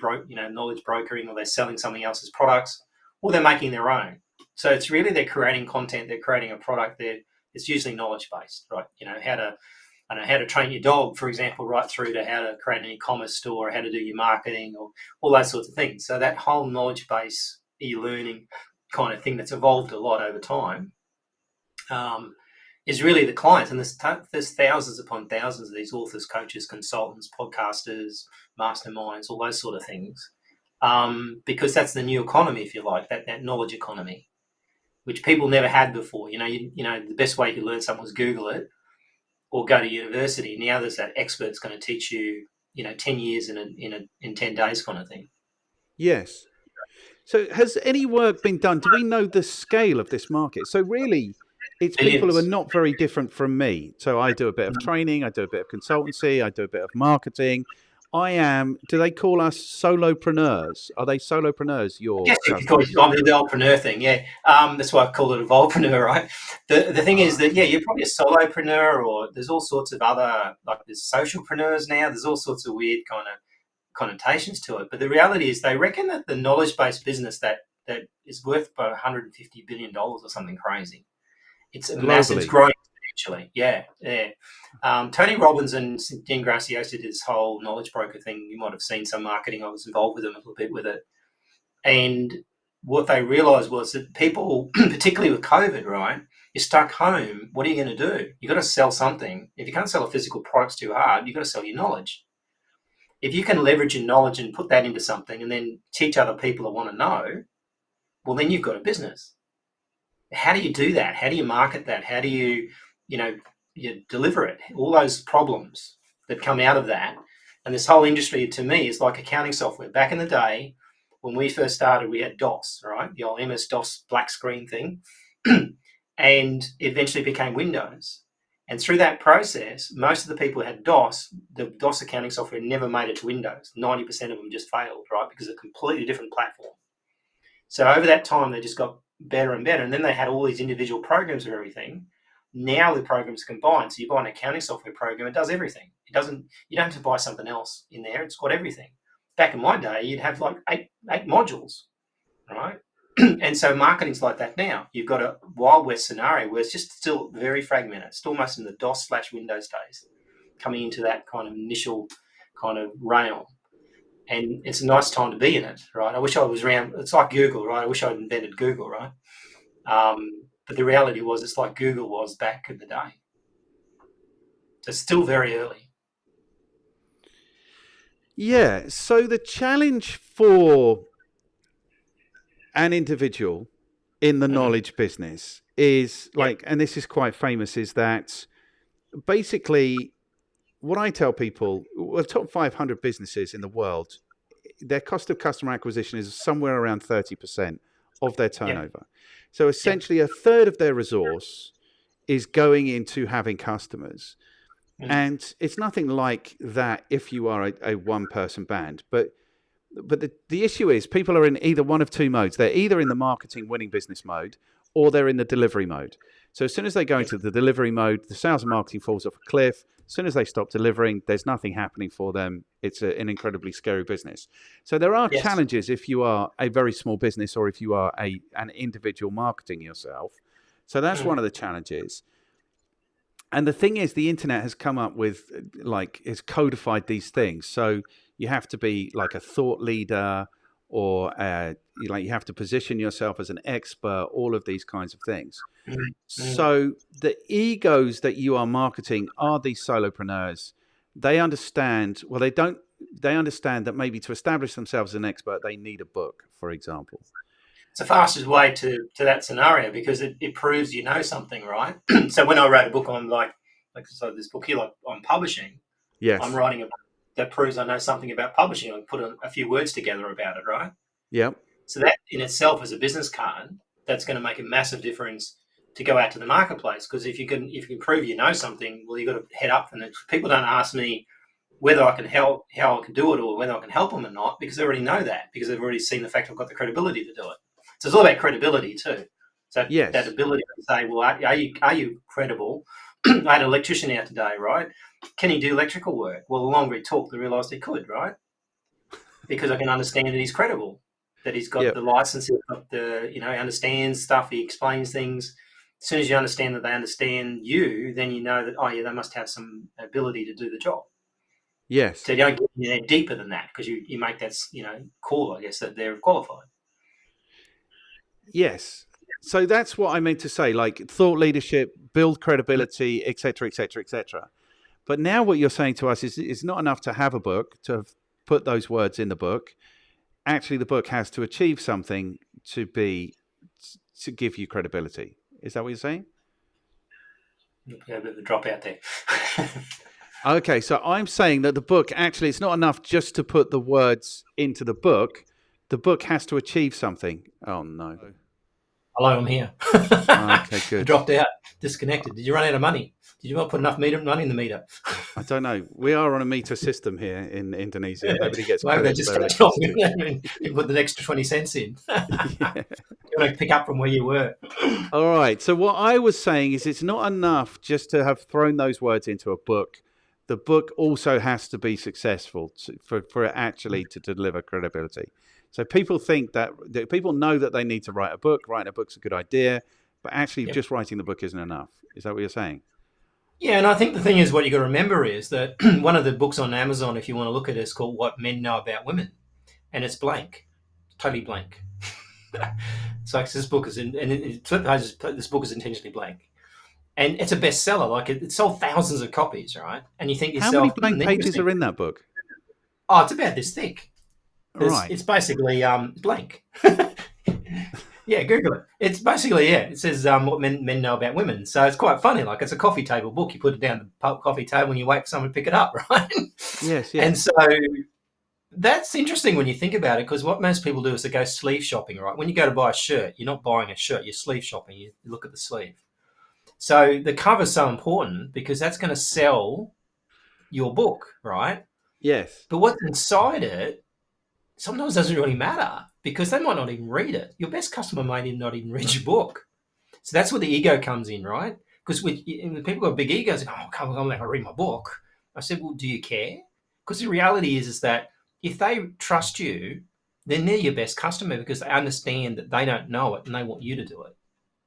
knowledge brokering, or they're selling something else's products, or they're making their own. So it's really they're creating content, they're creating a product. It's usually knowledge based, right? How to train your dog, for example, right through to how to create an e-commerce store, or how to do your marketing, or all those sorts of things. So that whole knowledge base e-learning kind of thing that's evolved a lot over time. Is really the clients. And there's thousands upon thousands of these authors, coaches, consultants, podcasters, masterminds, all those sort of things, because that's the new economy, if you like, that knowledge economy, which people never had before. The best way to learn something was Google it or go to university. Now there's that expert's going to teach you, 10 years in 10 days kind of thing. Yes. So has any work been done? Do we know the scale of this market? So really, it's people who are Billions. not very different from me. So I do a bit of training, I do a bit of consultancy, I do a bit of marketing. Do they call us solopreneurs? Are they solopreneurs, your Yes, you could call it customers? the entrepreneur thing, yeah. That's why I call it a volpreneur, right? The thing is that, yeah, Okay. you're probably a solopreneur, or there's all sorts of other, like there's socialpreneurs now, there's all sorts of weird kind of connotations to it. But the reality is they reckon that the knowledge-based business that is worth about $150 billion or something crazy. It's a massive, it's Globally. growing exponentially. Yeah, yeah. Tony Robbins and Dean Graziosi did this whole knowledge broker thing. You might have seen some marketing. I was involved with them a little bit with it. And what they realised was that people, particularly with COVID, right, you're stuck home. What are you going to do? You've got to sell something. If you can't sell a physical product too hard, you've got to sell your knowledge. If you can leverage your knowledge and put that into something and then teach other people that want to know, well, then you've got a business. How do you do that? How do you market that? How do you deliver it? All those problems that come out of that. And this whole industry, to me, is like accounting software. Back in the day, when we first started, we had DOS, right? The old MS-DOS black screen thing. And it eventually became Windows. And through that process, most of the people who had DOS, the DOS accounting software never made it to Windows. 90% of them just failed, right? Because it's a completely different platform. So over that time, they just got better and better. And then they had all these individual programs of everything. Now the programs combine. So you buy an accounting software program, it does everything. You don't have to buy something else in there. It's got everything. Back in my day, you'd have like eight modules, right? And so marketing's like that now. You've got a Wild West scenario where it's just still very fragmented. It's almost in the DOS/Windows days, coming into that kind of initial kind of realm. And it's a nice time to be in it, right? I wish I was around. It's like Google, right? I wish I'd invented Google, right? But the reality was, it's like Google was back in the day. So it's still very early. Yeah. So the challenge for an individual in the Mm-hmm. knowledge business is Yep. and this is quite famous, is that basically what I tell people, well, top 500 businesses in the world, their cost of customer acquisition is somewhere around 30% of their Yep. turnover. So Yep. essentially, a third of their resource is going into having customers. Mm. And it's nothing like that if you are a one person band. But the issue is people are in either one of two modes. They're either in the marketing winning business mode or they're in the delivery mode. So as soon as they go into the delivery mode, the sales and marketing falls off a cliff. As soon as they stop delivering, there's nothing happening for them. It's an incredibly scary business. So there are Yes. challenges if you are a very small business or if you are an individual marketing yourself. So that's Mm. one of the challenges. And the thing is, the internet has come up with, has codified these things. So you have to be like a thought leader or you have to position yourself as an expert, all of these kinds of things. So the egos that you are marketing are these solopreneurs. They understand, well, they understand that maybe to establish themselves as an expert, they need a book, for example. It's the fastest way to that scenario because it proves you know something, right? So when I wrote a book on so this book here, like on publishing, Yes. I'm writing a book that proves I know something about publishing. I put a few words together about it, right? Yep. So that in itself is a business card that's going to make a massive difference to go out to the marketplace. Because if you can prove you know something, well, you've got to head up from it. People don't ask me whether I can help, how I can do it, or whether I can help them or not, because they already know that, because they've already seen the fact I've got the credibility to do it. So it's all about credibility too. So Yes. that ability to say, well, are you credible? I had an electrician out today, right? Can he do electrical work? Well, the longer he talked, I realised he could, right? Because I can understand that he's credible, that he's got the license, he's got he understands stuff, he explains things. As soon as you understand that they understand you, then you know that, oh yeah, they must have some ability to do the job. Yes. So you don't get deeper than that because you make that, call, I guess, that they're qualified. Yes. So that's what I meant to say, like thought leadership, build credibility, et cetera, et cetera, et cetera. But now what you're saying to us is it's not enough to have a book, to have put those words in the book. Actually, the book has to achieve something to give you credibility. Is that what you're saying? Yeah, a bit of a drop out there. Okay, so I'm saying that the book, actually, it's not enough just to put the words into the book. The book has to achieve something. Oh, no. Hello, I'm here. Okay, good. I dropped out, disconnected. Did you run out of money? Did you not put enough money in the meter? I don't know. We are on a meter system here in Indonesia. Nobody gets Maybe they just cut off and put the extra 20 cents in. Yeah. You want to pick up from where you were. All right. So what I was saying is it's not enough just to have thrown those words into a book. The book also has to be successful for it actually to deliver credibility. So people think that people know that they need to write a book. Writing a book's a good idea, but actually just writing the book isn't enough. Is that what you're saying? Yeah, and I think the thing is, what you got to remember is that one of the books on Amazon, if you want to look at it, is called "What Men Know About Women," and it's blank, totally blank. So this book is this book is intentionally blank, and it's a bestseller. Like it sold thousands of copies, right? And you think to yourself, how many blank pages are in that book? Oh, it's about this thick. Right. It's basically blank. Yeah, Google it. It's basically, it says what men know about women. So it's quite funny. Like it's a coffee table book. You put it down the coffee table and you wait for someone to pick it up, right? Yes. And so that's interesting when you think about it, because what most people do is they go sleeve shopping, right? When you go to buy a shirt, you're not buying a shirt, you're sleeve shopping. You look at the sleeve. So the cover's so important because that's going to sell your book, right? Yes. But what's inside it sometimes doesn't really matter because they might not even read it. Your best customer might not even read your book. So that's where the ego comes in, right? Because when people got big egos, oh, come on, I'm not going to read my book. I said, well, do you care? Because the reality is that if they trust you, then they're your best customer because they understand that they don't know it and they want you to do it.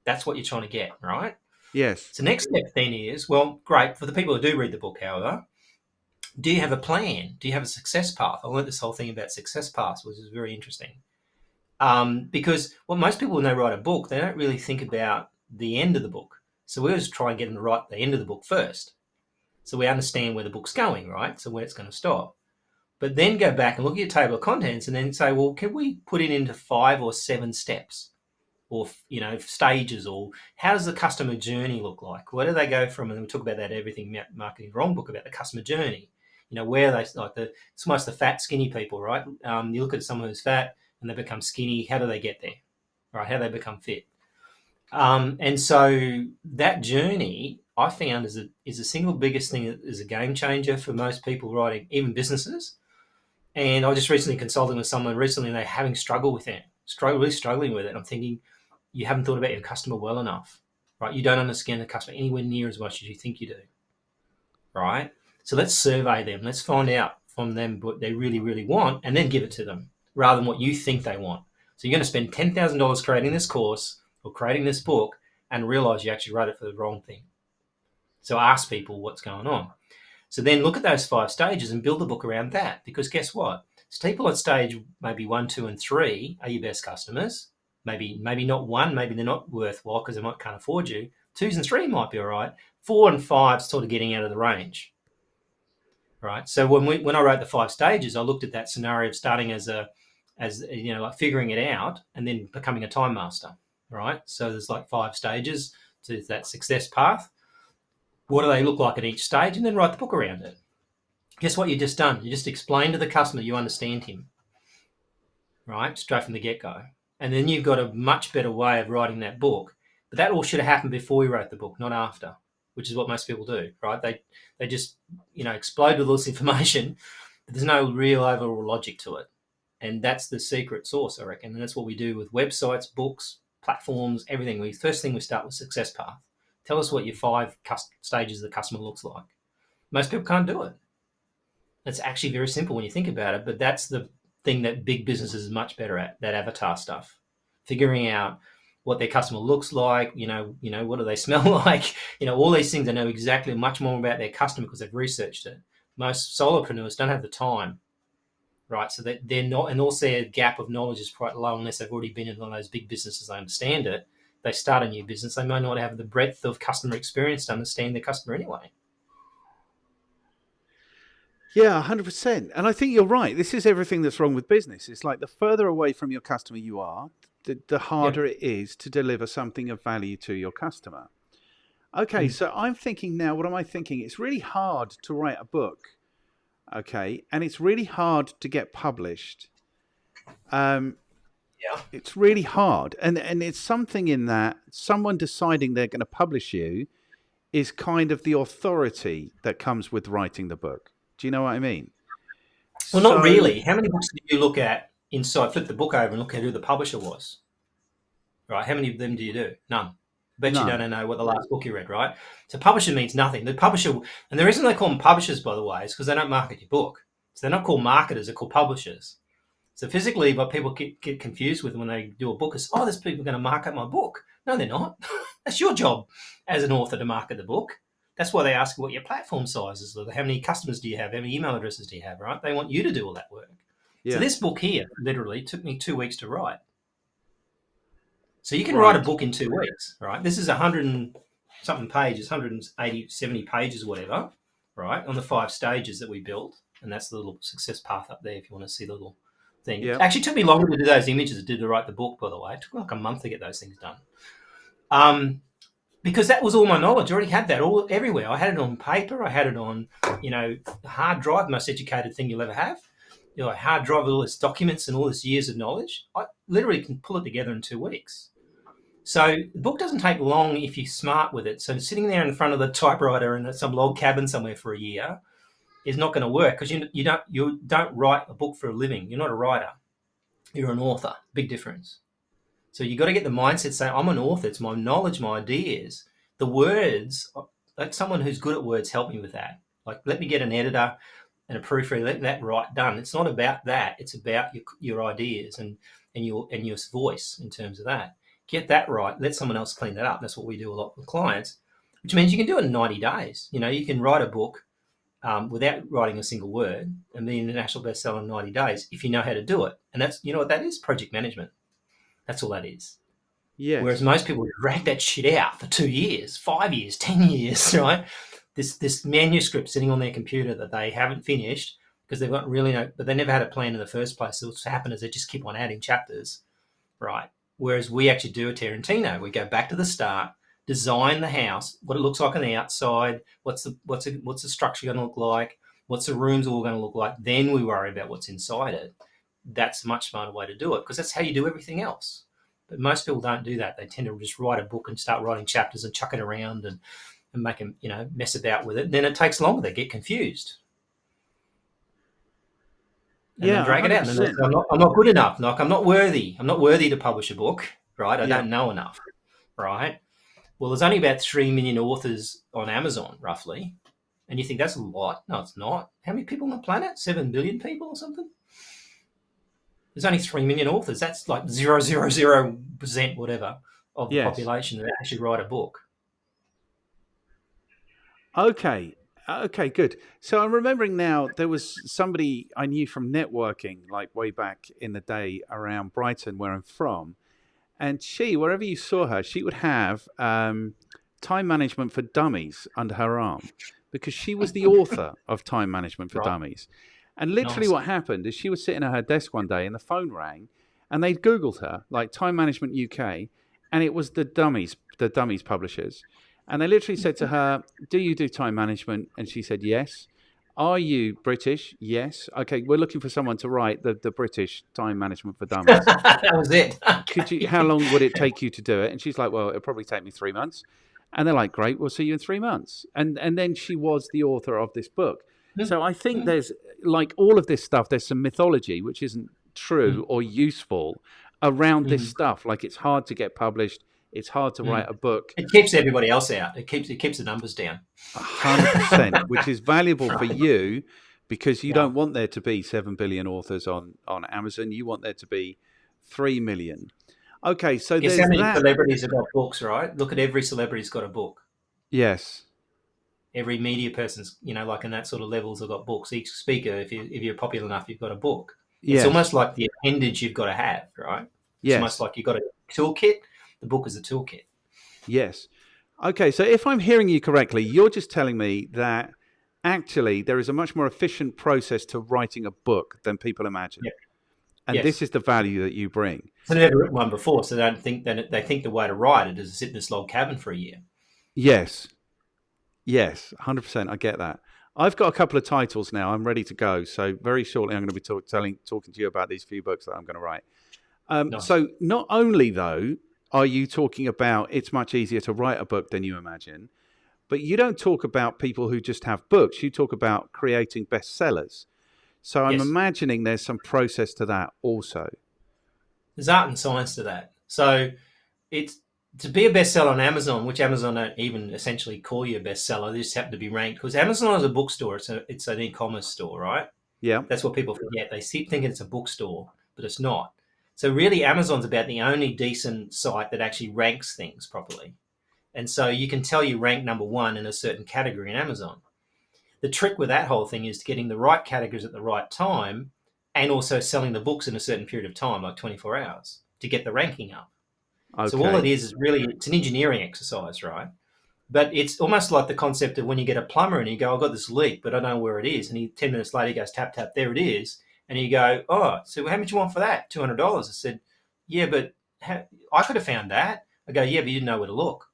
That's what you're trying to get, right? Yes. So next step then is, well, great. For the people who do read the book, however, do you have a plan? Do you have a success path? I learned this whole thing about success paths, which is very interesting. Because what most people, when they write a book, they don't really think about the end of the book. So we always try and get them to write the end of the book first. So we understand where the book's going, right? So where it's going to stop. But then go back and look at your table of contents and then say, well, can we put it into 5 or 7 steps or, stages, or how does the customer journey look like? Where do they go from? And we talk about that Everything Marketing Wrong book about the customer journey. Where they like it's almost the fat, skinny people, right? You look at someone who's fat and they become skinny. How do they get there, right? How do they become fit? And so that journey, I found, is the single biggest thing that is a game changer for most people writing, even businesses. And I just recently consulted with someone recently, and they're having struggled with it, really struggling with it. And I'm thinking, you haven't thought about your customer well enough, right? You don't understand the customer anywhere near as much as you think you do, right? So let's survey them. Let's find out from them what they really, really want and then give it to them rather than what you think they want. So you're going to spend $10,000 creating this course or creating this book and realize you actually wrote it for the wrong thing. So ask people what's going on. So then look at those 5 stages and build a book around that, because guess what? So people at stage maybe 1, 2, and 3 are your best customers. Maybe not 1, maybe they're not worthwhile because they can't afford you. 2s and 3 might be all right. 4 and 5 sort of getting out of the range. Right. So when I wrote the 5 stages, I looked at that scenario of starting as like figuring it out and then becoming a time master. Right. So there's like 5 stages to that success path. What do they look like at each stage? And then write the book around it. Guess what you just done? You just explained to the customer you understand him. Right. Straight from the get-go. And then you've got a much better way of writing that book. But that all should have happened before we wrote the book, not after, which is what most people do, right? They just, explode with all this information, but there's no real overall logic to it. And that's the secret sauce, I reckon. And that's what we do with websites, books, platforms, everything. First thing we start with success path. Tell us what your 5 stages of the customer looks like. Most people can't do it. It's actually very simple when you think about it, but that's the thing that big businesses is much better at, that avatar stuff. Figuring out what their customer looks like, what do they smell like, all these things. They know exactly much more about their customer because they've researched it. Most solopreneurs don't have the time, right? So that they're not, and also their gap of knowledge is quite low unless they've already been in one of those big businesses, they understand it. They start a new business, they may not have the breadth of customer experience to understand their customer anyway. Yeah, 100%. And I think you're right. This is everything that's wrong with business. It's like the further away from your customer you are, the harder it is to deliver something of value to your customer. Okay, so I'm thinking now, what am I thinking? It's really hard to write a book, okay, and it's really hard to get published. It's really hard. And it's something in that someone deciding they're going to publish you is kind of the authority that comes with writing the book. Do you know what I mean? Well, not really. How many books did you look at inside? Flip the book over and look at who the publisher was. Right? How many of them do you do? None. Bet you don't know what the last book you read, right? So publisher means nothing. The publisher, and the reason they call them publishers, by the way, is because they don't market your book. So they're not called marketers, they're called publishers. So physically, what people get confused with when they do a book is, there's people going to market my book. No, they're not. That's your job as an author to market the book. That's why they ask what your platform size is, how many customers do you have, how many email addresses do you have, right? They want you to do all that work. Yeah. So this book here literally took me 2 weeks to write. So you can write a book in 2 weeks, right? This is 100 and something pages, 180, 70 pages, whatever, right? On the 5 stages that we built. And that's the little success path up there if you want to see the little thing. It actually took me longer to do those images than it did to write the book, by the way. It took like a month to get those things done. Because that was all my knowledge. I already had that all everywhere. I had it on paper. I had it on, hard drive, most educated thing you'll ever have. A hard drive with all this documents and all this years of knowledge. I literally can pull it together in 2 weeks. So the book doesn't take long if you're smart with it. So sitting there in front of the typewriter in some log cabin somewhere for a year is not going to work because you don't write a book for a living. You're not a writer. You're an author. Big difference. So you got to get the mindset saying, I'm an author. It's my knowledge, my ideas. The words, like someone who's good at words, help me with that. Like, let me get an editor and a proofreader, let that write done. It's not about that. It's about your ideas and your voice in terms of that. Get that right. Let someone else clean that up. That's what we do a lot with clients, which means you can do it in 90 days. You can write a book without writing a single word and be an international bestseller in 90 days if you know how to do it. And that's, what that is? Project management. That's all that is. Yes. Whereas most people drag that shit out for 2 years, 5 years, 10 years, right? This manuscript sitting on their computer that they haven't finished because they've got but they never had a plan in the first place. So what's happened is they just keep on adding chapters, right? Whereas we actually do a Tarantino. We go back to the start, design the house, what it looks like on the outside, what's the structure going to look like, what's the rooms all going to look like. Then we worry about what's inside it. That's a much smarter way to do it because that's how you do everything else. But most people don't do that. They tend to just write a book and start writing chapters and chuck it around and make them, mess about with it. And then it takes longer. They get confused. And then drag 100%. It out. And then I'm not good enough. Like, I'm not worthy. I'm not worthy to publish a book, right? I don't know enough, right? Well, there's only about 3 million authors on Amazon, roughly. And you think that's a lot. No, it's not. How many people on the planet? 7 billion people or something? There's only 3 million authors. That's like 0.000% whatever of the population that actually write a book. Okay. Okay, good. So I'm remembering now there was somebody I knew from networking, like way back in the day around Brighton, where I'm from. And she, wherever you saw her, she would have Time Management for Dummies under her arm because she was the author of Time Management for Right. Dummies. And literally, Nice. what happened is she was sitting at her desk one day and the phone rang and they'd Googled her, like Time Management UK, and it was the Dummies publishers. And they literally said to her, "Do you do time management?" And she said, "Yes." "Are you British?" "Yes." "Okay, we're looking for someone to write the British Time Management for Dummies. That was it. Could you, how long would it take you to do it?" And she's like, "Well, it'll probably take me 3 months." And they're like, "Great, we'll see you in 3 months." And then she was the author of this book. So I think there's, like all of this stuff, there's some mythology which isn't true or useful around this stuff. Like it's hard to get published, it's hard to write a book. It keeps everybody else out. It keeps the numbers down. 100%, which is valuable for Right. you because you Yeah. don't want there to be 7 billion authors on Amazon. You want there to be 3 million. Okay, so Guess how there's many that. celebrities have got books, right? Look at every celebrity's got a book. Yes. Every media person's, like in that sort of levels have got books. Each speaker, if you're popular enough, you've got a book. It's Yes. almost like the appendage you've got to have, right? It's almost Yes. like you've got a toolkit. The book is a toolkit. Yes. Okay, so if I'm hearing you correctly, you're just telling me that actually there is a much more efficient process to writing a book than people imagine. Yeah. And this Yes. is the value that you bring. So they've never written one before, so they don't think that they think the way to write it is to sit in this log cabin for a year. Yes. Yes. 100%. I get that. I've got a couple of titles now. I'm ready to go. So very shortly, I'm going to be talking to you about these few books that I'm going to write. Nice. So not only, though, are you talking about it's much easier to write a book than you imagine, but you don't talk about people who just have books. You talk about creating bestsellers. So I'm Yes. imagining there's some process to that also. There's art and science to that. So it's to be a bestseller on Amazon, which Amazon don't even essentially call you a bestseller. They just happen to be ranked because Amazon is a bookstore. It's an e-commerce store, right? Yeah. That's what people forget. They keep thinking it's a bookstore, but it's not. So really, Amazon's about the only decent site that actually ranks things properly. And so you can tell you rank number one in a certain category in Amazon. The trick with that whole thing is getting the right categories at the right time and also selling the books in a certain period of time, like 24 hours, to get the ranking up. So all it Okay. is really, it's an engineering exercise, right? But it's almost like the concept of when you get a plumber and you go, I've got this leak, but I don't know where it is. And 10 minutes later, he goes, tap, tap, there it is. And you go, oh, so how much you want for that? $200. I said, yeah, but I could have found that. I go, yeah, but you didn't know where to look.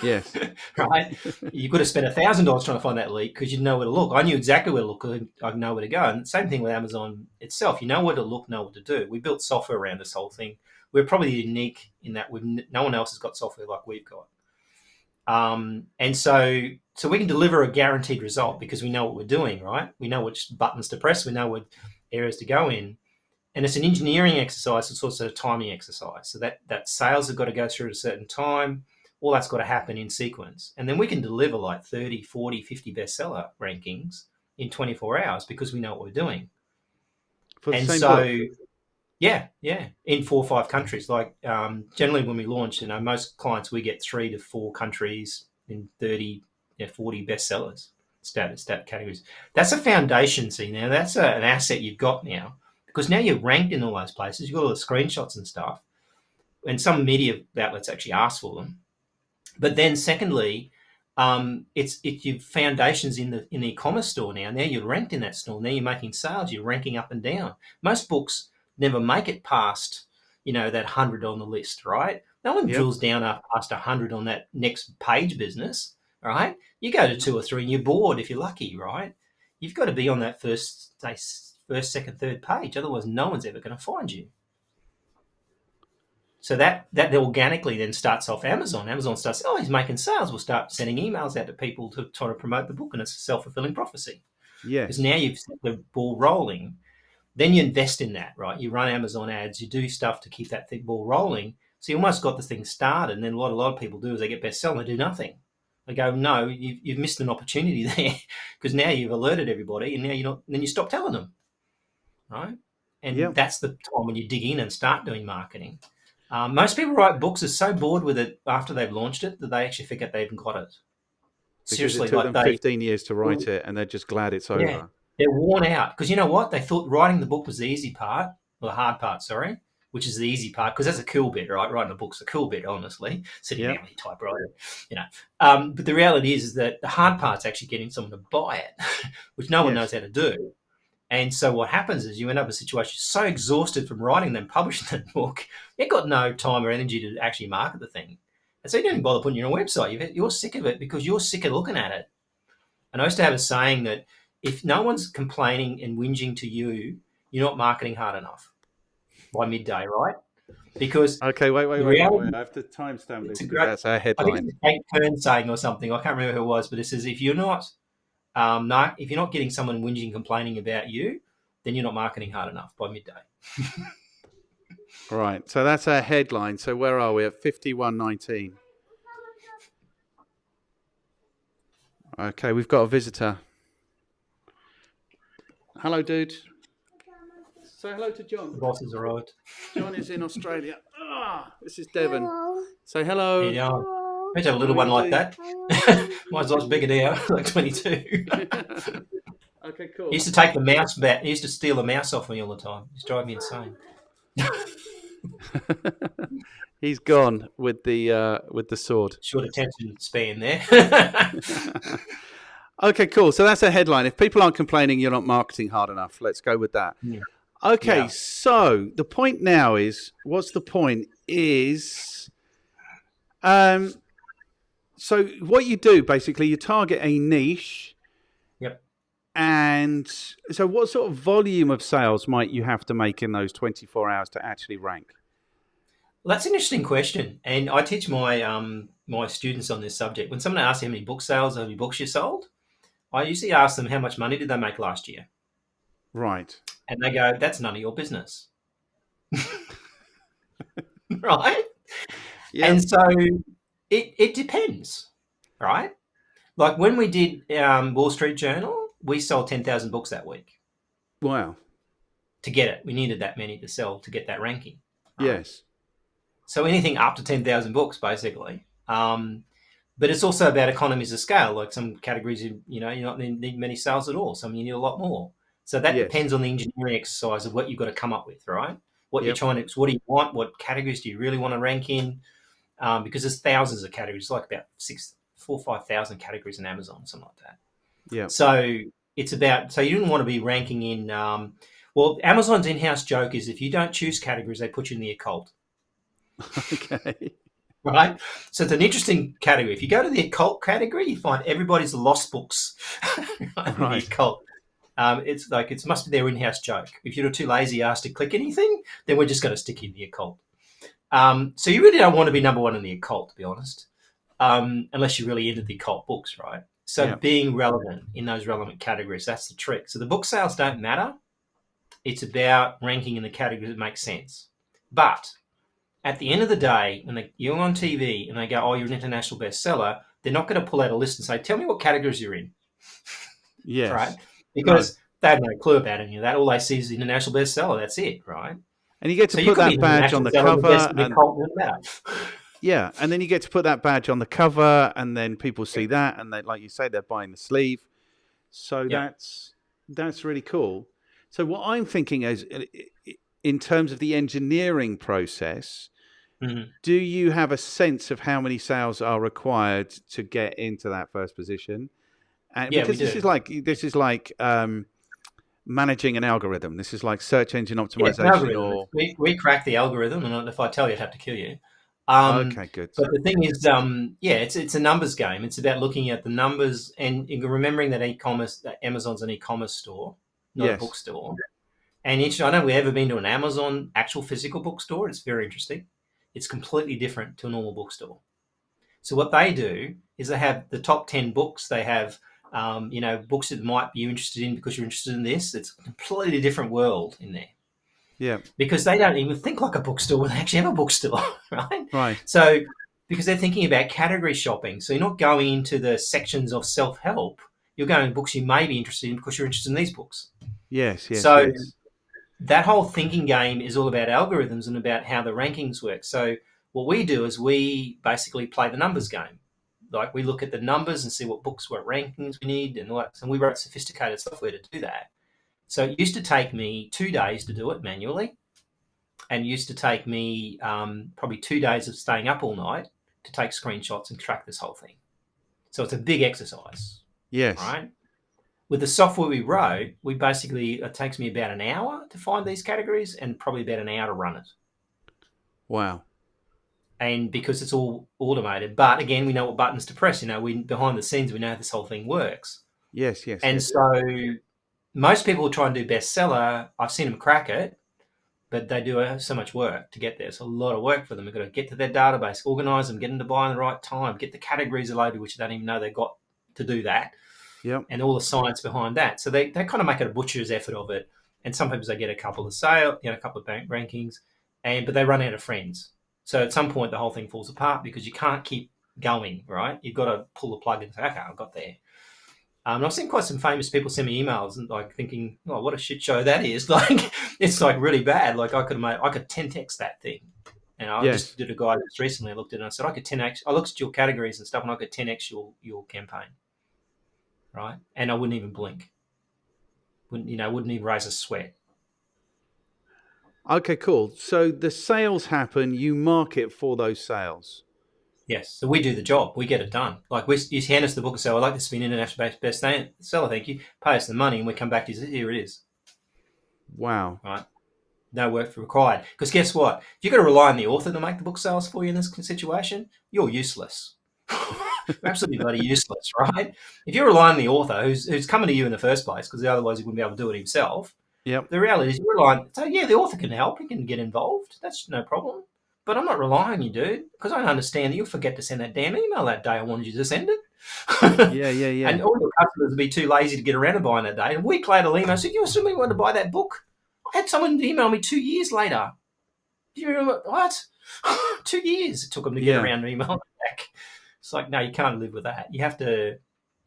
Yes. Right? You could have spent $1,000 trying to find that leak because you didn't know where to look. I knew exactly where to look. I know where to go. And same thing with Amazon itself. You know where to look, know what to do. We built software around this whole thing. We're probably unique in that no one else has got software like we've got. And so we can deliver a guaranteed result because we know what we're doing, right? We know which buttons to press. We know what areas to go in. And it's an engineering exercise. It's also a timing exercise. So that sales have got to go through at a certain time. All that's got to happen in sequence. And then we can deliver like 30, 40, 50 bestseller rankings in 24 hours because we know what we're doing. For the And same so, book. yeah, in 4 or 5 countries. Like generally when we launch, most clients, we get 3 to 4 countries in 30, 40 bestsellers, stat categories. That's a foundation, see, now that's an asset you've got now because now you're ranked in all those places. You've got all the screenshots and stuff. And some media outlets actually ask for them. But then secondly, it's your foundations in the e-commerce store now. Now you're ranked in that store. Now you're making sales. You're ranking up and down. Most books never make it past, that 100 on the list, right? No one Yep. drills down past 100 on that next page business, right? You go to 2 or 3 and you're bored if you're lucky, right? You've got to be on that first, second, third page. Otherwise, no one's ever going to find you. So that organically then starts off Amazon. Amazon starts, oh, he's making sales. We'll start sending emails out to people to try to promote the book, and it's a self-fulfilling prophecy. Because Yes. now you've set the ball rolling. Then you invest in that, right? You run Amazon ads, you do stuff to keep that ball rolling. So you almost got the thing started. And then a lot of people do is they get bestseller and they do nothing. They go, no, you've missed an opportunity there because now you've alerted everybody, and now you're not. Then you stop telling them, right? And Yep. that's the time when you dig in and start doing marketing. Most people write books are so bored with it after they've launched it that they actually forget they even got it. Because it Seriously, took like them 15 years to write it, and they're just glad it's yeah, over. they're worn out because you know what? They thought writing the book was the easy part, or the hard part, sorry, which is the easy part because that's a cool bit, right? Writing a book's a cool bit, honestly. Sitting Yep. down with your typewriter, you know. But the reality is that the hard part's actually getting someone to buy it, which no one knows Yes. how to do. And so what happens is you end up in a situation so exhausted from writing and publishing that book, you've got no time or energy to actually market the thing. And so you don't even bother putting it on your website. You're sick of it because you're sick of looking at it. And I used to have a saying that if no one's complaining and whinging to you, you're not marketing hard enough by midday, right? Because Okay, wait. the reality, I have to timestamp it's this a because great, that's our I think headline. it's Kate Kern saying or something. I can't remember who it was, but it says if you're not, if you're not getting someone whinging and complaining about you, then you're not marketing hard enough by midday. Right, so that's our headline. So where are we at 51:19? Okay, we've got a visitor. Hello, dude. Say hello to John. The boss has arrived. John is in Australia. This is Devon. Hello. Say hello. Yeah, I have a little one like that. Mine's lots bigger now, like 22. Okay, cool. He used to take the mouse back. He used to steal the mouse off me all the time. He's driving me insane. He's gone with the sword. Short attention span there. Okay, cool. So that's a headline. If people aren't complaining, you're not marketing hard enough. Let's go with that. Yeah. Okay, Yeah. so the point now is, what's the point is, so what you do, basically, you target a niche. Yep. And so what sort of volume of sales might you have to make in those 24 hours to actually rank? Well, that's an interesting question. And I teach my my students on this subject. When someone asks how many book sales or how many books you sold, I usually ask them how much money did they make last year? Right. And they go, that's none of your business. Right? Yeah. And so it depends, right? Like when we did Wall Street Journal, we sold 10,000 books that week. Wow. To get it, we needed that many to sell to get that ranking. Right? Yes. So anything up to 10,000 books, basically. But it's also about economies of scale. Like some categories, you don't need many sales at all. Some you need a lot more. So that depends on the engineering exercise of what you've got to come up with, right? What you're trying to, what do you want? What categories do you really want to rank in? Because there's thousands of categories, like about 4,000 or 5,000 categories in Amazon, something like that. Yeah. So it's about, so you didn't want to be ranking in, well, Amazon's in-house joke is if you don't choose categories, they put you in the occult. Okay. Right? So it's an interesting category. If you go to the occult category, you find everybody's lost books. Right? Right. The occult. It's like, it must be their in-house joke. If you're too lazy asked to click anything, then we're just going to stick you in the occult. So you really don't want to be number one in the occult, to be honest, unless you're really into the occult books, right? So being relevant in those relevant categories, that's the trick. So the book sales don't matter. It's about ranking in the categories that make sense. But at the end of the day, when you're on TV and they go, oh, you're an international bestseller, they're not going to pull out a list and say, tell me what categories you're in. Yes. Right? Because they have no clue about any of that. All they see is the international bestseller. That's it, right? And you get to put that badge on the cover. Yeah, and then you get to put that badge on the cover, and then people see that, and they, like you say, they're buying the sleeve. So that's really cool. So what I'm thinking is, in terms of the engineering process, do you have a sense of how many sales are required to get into that first position? And because this is like managing an algorithm. This is like search engine optimization. We crack the algorithm, and if I tell you, I'd have to kill you. Okay, good. But the thing is, it's a numbers game. It's about looking at the numbers and remembering that Amazon's an e-commerce store, not a bookstore. And I don't know if we've ever been to an Amazon actual physical bookstore. It's very interesting. It's completely different to a normal bookstore. So what they do is they have the top 10 books. They have books that might be interested in because you're interested in this. It's a completely different world in there. Yeah. Because they don't even think like a bookstore when they actually have a bookstore, right? Right. So because they're thinking about category shopping. So you're not going into the sections of self-help. You're going to books you may be interested in because you're interested in these books. Yes. So that whole thinking game is all about algorithms and about how the rankings work. So what we do is we basically play the numbers game. Like we look at the numbers and see what books, what rankings we need, and all that. And we wrote sophisticated software to do that. So it used to take me 2 days to do it manually, and it used to take me probably 2 days of staying up all night to take screenshots and track this whole thing. So it's a big exercise, Yes. right? With the software we wrote, it takes me about an hour to find these categories and probably about an hour to run it. Wow. And because it's all automated, but again, we know what buttons to press. We behind the scenes, we know how this whole thing works. Yes. And so most people who try and do bestseller, I've seen them crack it, but they do so much work to get there. It's a lot of work for them. They've got to get to their database, organize them, get them to buy in the right time, get the categories loaded, which they don't even know they've got to do that. Yep. And all the science behind that. So they kind of make it a butcher's effort of it. And sometimes they get a couple of a couple of bank rankings, but they run out of friends. So at some point, the whole thing falls apart because you can't keep going, right? You've got to pull the plug and say, okay, I've got there. And I've seen quite some famous people send me emails and like thinking, oh, what a shit show that is. Like, it's like really bad. Like I could 10x that thing. And I just did a guide just recently. I looked at it and I said, I could 10x. I looked at your categories and stuff and I could 10x your campaign. Right. And I wouldn't even blink. Wouldn't even raise a sweat. Okay, cool. So the sales happen, you market for those sales. Yes. So we do the job. We get it done. Like you hand us the book and say, I'd like this to be an international bestseller, thank you. Pay us the money and we come back to you, here it is. Wow. Right. No work required. Because guess what? If you've got to rely on the author to make the book sales for you in this situation, you're useless. Absolutely bloody useless, right? If you're relying on the author who's coming to you in the first place, because otherwise he wouldn't be able to do it himself. Yep. The reality is you're relying. So yeah, the author can help. He can get involved. That's no problem. But I'm not relying on you, dude, because I understand that you'll forget to send that damn email that day I wanted you to send it. Yeah. And all your customers will be too lazy to get around to buying that day. And a week later, they'll email, so you assuming you want to buy that book? I had someone email me 2 years later. Do you remember what? 2 years it took them to get around to email back. It's like, no, you can't live with that. You have to.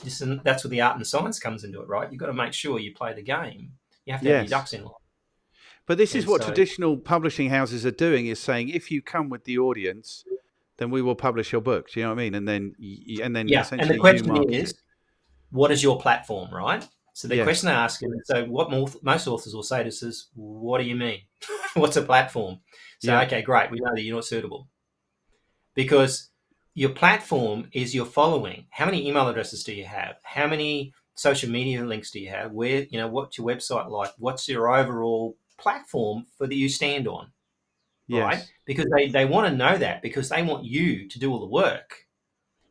That's where the art and science comes into it, right? You've got to make sure you play the game. You have to have your ducks in line. But this is what traditional publishing houses are doing, is saying, if you come with the audience, then we will publish your book. Do you know what I mean? And then essentially and the question is, what is your platform, right? So the question I ask them, so what most authors will say to us is, what do you mean? What's a platform? So, okay, great. We know that you're not suitable. Because your platform is your following. How many email addresses do you have? How many social media links do you have? Where, what's your website like? What's your overall platform that you stand on? Right? Because they want to know that, because they want you to do all the work.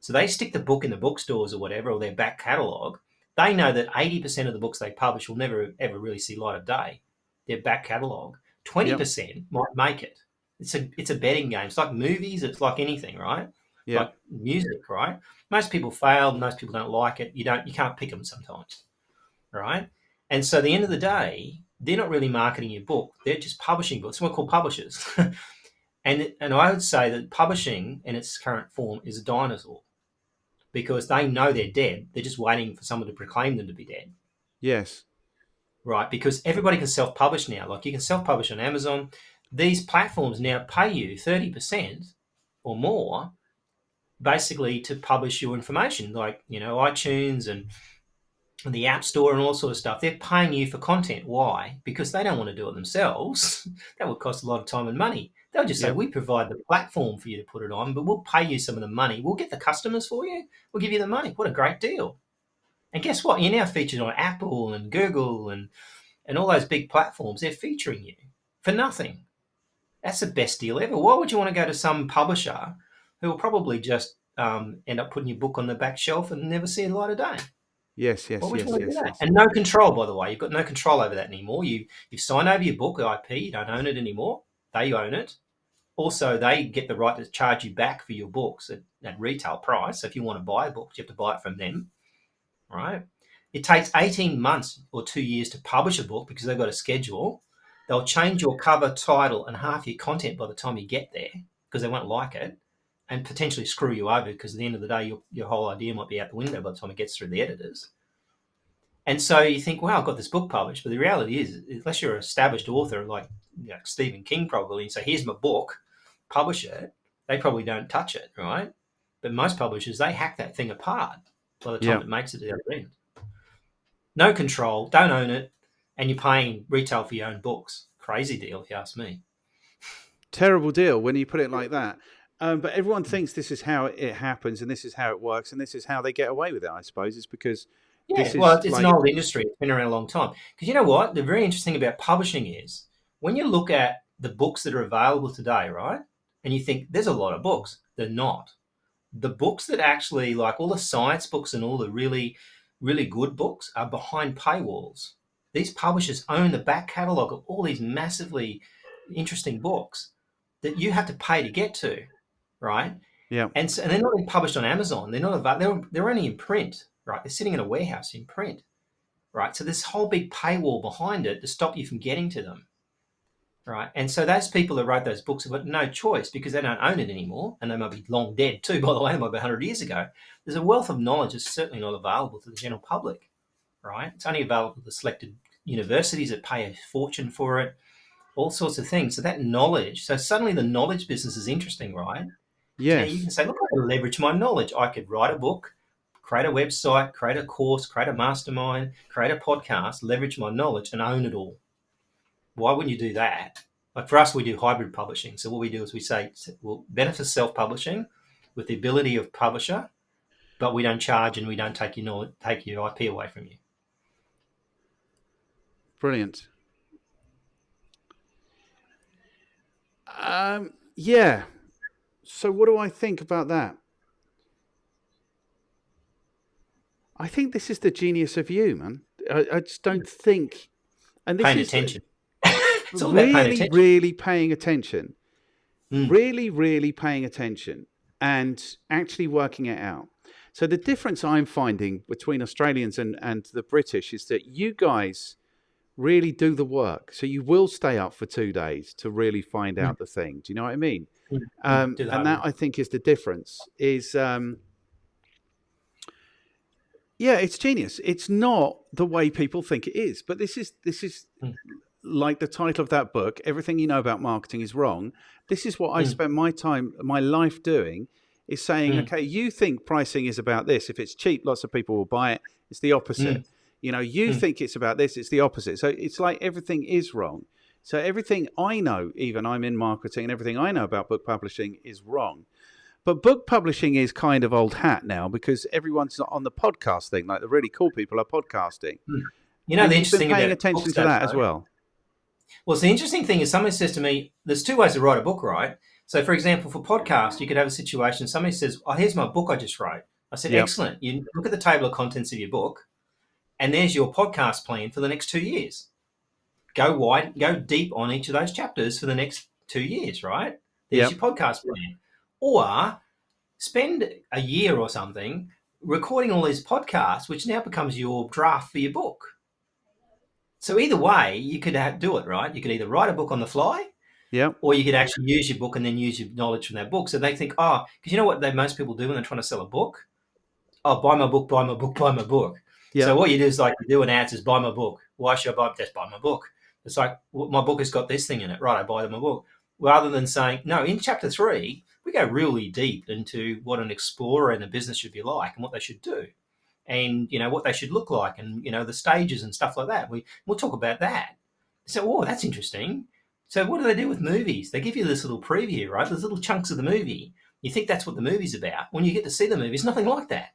So they stick the book in the bookstores or whatever, or their back catalogue. They know that 80% of the books they publish will never, ever really see light of day. Their back catalogue. 20% might make it. It's a betting game. It's like movies. It's like anything, right? Yeah. Like music, right? Most people fail. Most people don't like it. You can't pick them sometimes, right? And so at the end of the day, they're not really marketing your book. They're just publishing books. What we're called publishers. and I would say that publishing in its current form is a dinosaur, because they know they're dead. They're just waiting for someone to proclaim them to be dead. Yes. Right, because everybody can self-publish now. Like you can self-publish on Amazon. These platforms now pay you 30% or more, basically, to publish your information, like iTunes and the App Store and all sort of stuff. They're paying you for content. Why? Because they don't want to do it themselves. That would cost a lot of time and money. They'll just say, we provide the platform for you to put it on, but we'll pay you some of the money. We'll get the customers for you. We'll give you the money. What a great deal. And guess what? You're now featured on Apple and Google and all those big platforms. They're featuring you for nothing. That's the best deal ever. Why would you want to go to some publisher who will probably just end up putting your book on the back shelf and never see the light of day? Yes. And no control, by the way. You've got no control over that anymore. You've signed over your book IP. You don't own it anymore. They own it. Also, they get the right to charge you back for your books at retail price. So if you want to buy a book, you have to buy it from them. Right? It takes 18 months or 2 years to publish a book because they've got a schedule. They'll change your cover, title, and half your content by the time you get there, because they won't like it, and potentially screw you over, because at the end of the day, your whole idea might be out the window by the time it gets through the editors. And so you think, wow, I've got this book published. But the reality is, unless you're an established author like Stephen King probably, and say, here's my book, publish it, they probably don't touch it, right? But most publishers, they hack that thing apart by the time Yeah. it makes it to the other end. No control, don't own it, and you're paying retail for your own books. Crazy deal, if you ask me. Terrible deal when you put it like that. But everyone thinks this is how it happens, and this is how it works, and this is how they get away with it. I suppose it's because Yeah, this well, is it's an like, old industry. It's been around a long time. Because you know what? The very interesting about publishing is when you look at the books that are available today, right? And you think there's a lot of books. They're not. The books that actually, like all the science books and all the really, really good books, are behind paywalls. These publishers own the back catalogue of all these massively interesting books that you have to pay to get to, right? yeah, And they're not even published on Amazon. They're not they're only in print, right? They're sitting in a warehouse in print, right? So this whole big paywall behind it to stop you from getting to them, right? And so those people that wrote those books have got no choice because they don't own it anymore, and they might be long dead too. By the way, they might be 100 years ago. There's a wealth of knowledge that's certainly not available to the general public, right? It's only available to selected universities that pay a fortune for it, all sorts of things. So that knowledge, so suddenly the knowledge business is interesting, right? Now you yes, can say, look, I can leverage my knowledge. I could write a book, create a website, create a course, create a mastermind, create a podcast, leverage my knowledge and own it all. Why wouldn't you do that? Like for us, we do hybrid publishing. So what we do is we say, well, benefit self-publishing with the ability of publisher, but we don't charge and we don't take your knowledge, take your IP away from you. brilliant. Yeah. So what do I think about that? I think this is the genius of you, man. I just don't think, and this Paying is attention. It's all about paying really, attention. really paying attention, Mm. really, really paying attention, and actually working it out. So the difference I'm finding between Australians and the British is that you guys really do the work. So you will stay up for 2 days to really find out the thing. Do you know what I mean? Do And that I think is the difference. Is yeah, it's genius. It's not the way people think it is, but this is like the title of that book. Everything you know about marketing is wrong. This is what I spend my life doing. Is saying, okay, you think pricing is about this. If it's cheap, lots of people will buy it. It's the opposite. You know, you think it's about this. It's the opposite. So it's like everything is wrong. So everything I know, even I'm in marketing, and everything I know about book publishing is wrong. But book publishing is kind of old hat now because everyone's not on the podcast thing. Like the really cool people are podcasting. You know, And the you've been interesting paying about attention to books, that as though, well. well, the interesting thing is somebody says to me, there's two ways to write a book, right? So, for example, for podcast, you could have a situation, somebody says, oh, here's my book I just wrote. I said, Yep. excellent. You look at the table of contents of your book, and there's your podcast plan for the next 2 years. Go wide, go deep on each of those chapters for the next 2 years, right? There's Yep. your podcast plan. Or spend a year or something recording all these podcasts, which now becomes your draft for your book. So either way, you could do it, right? You could either write a book on the fly, Yep. or you could actually use your book and then use your knowledge from that book. So they think, oh, because you know what most people do when they're trying to sell a book? Oh, buy my book, buy my book, buy my book. Yep. So what you do is like you do an ad says, buy my book. Why should I buy? Just buy my book. It's like, well, my book has got this thing in it. Right, I buy my book. Rather than saying, no, in chapter 3, we go really deep into what an explorer in a business should be like and what they should do. And, you know, what they should look like and, you know, the stages and stuff like that. We'll talk about that. So, oh, that's interesting. So what do they do with movies? They give you this little preview, right? There's little chunks of the movie. You think that's what the movie's about. When you get to see the movie, it's nothing like that.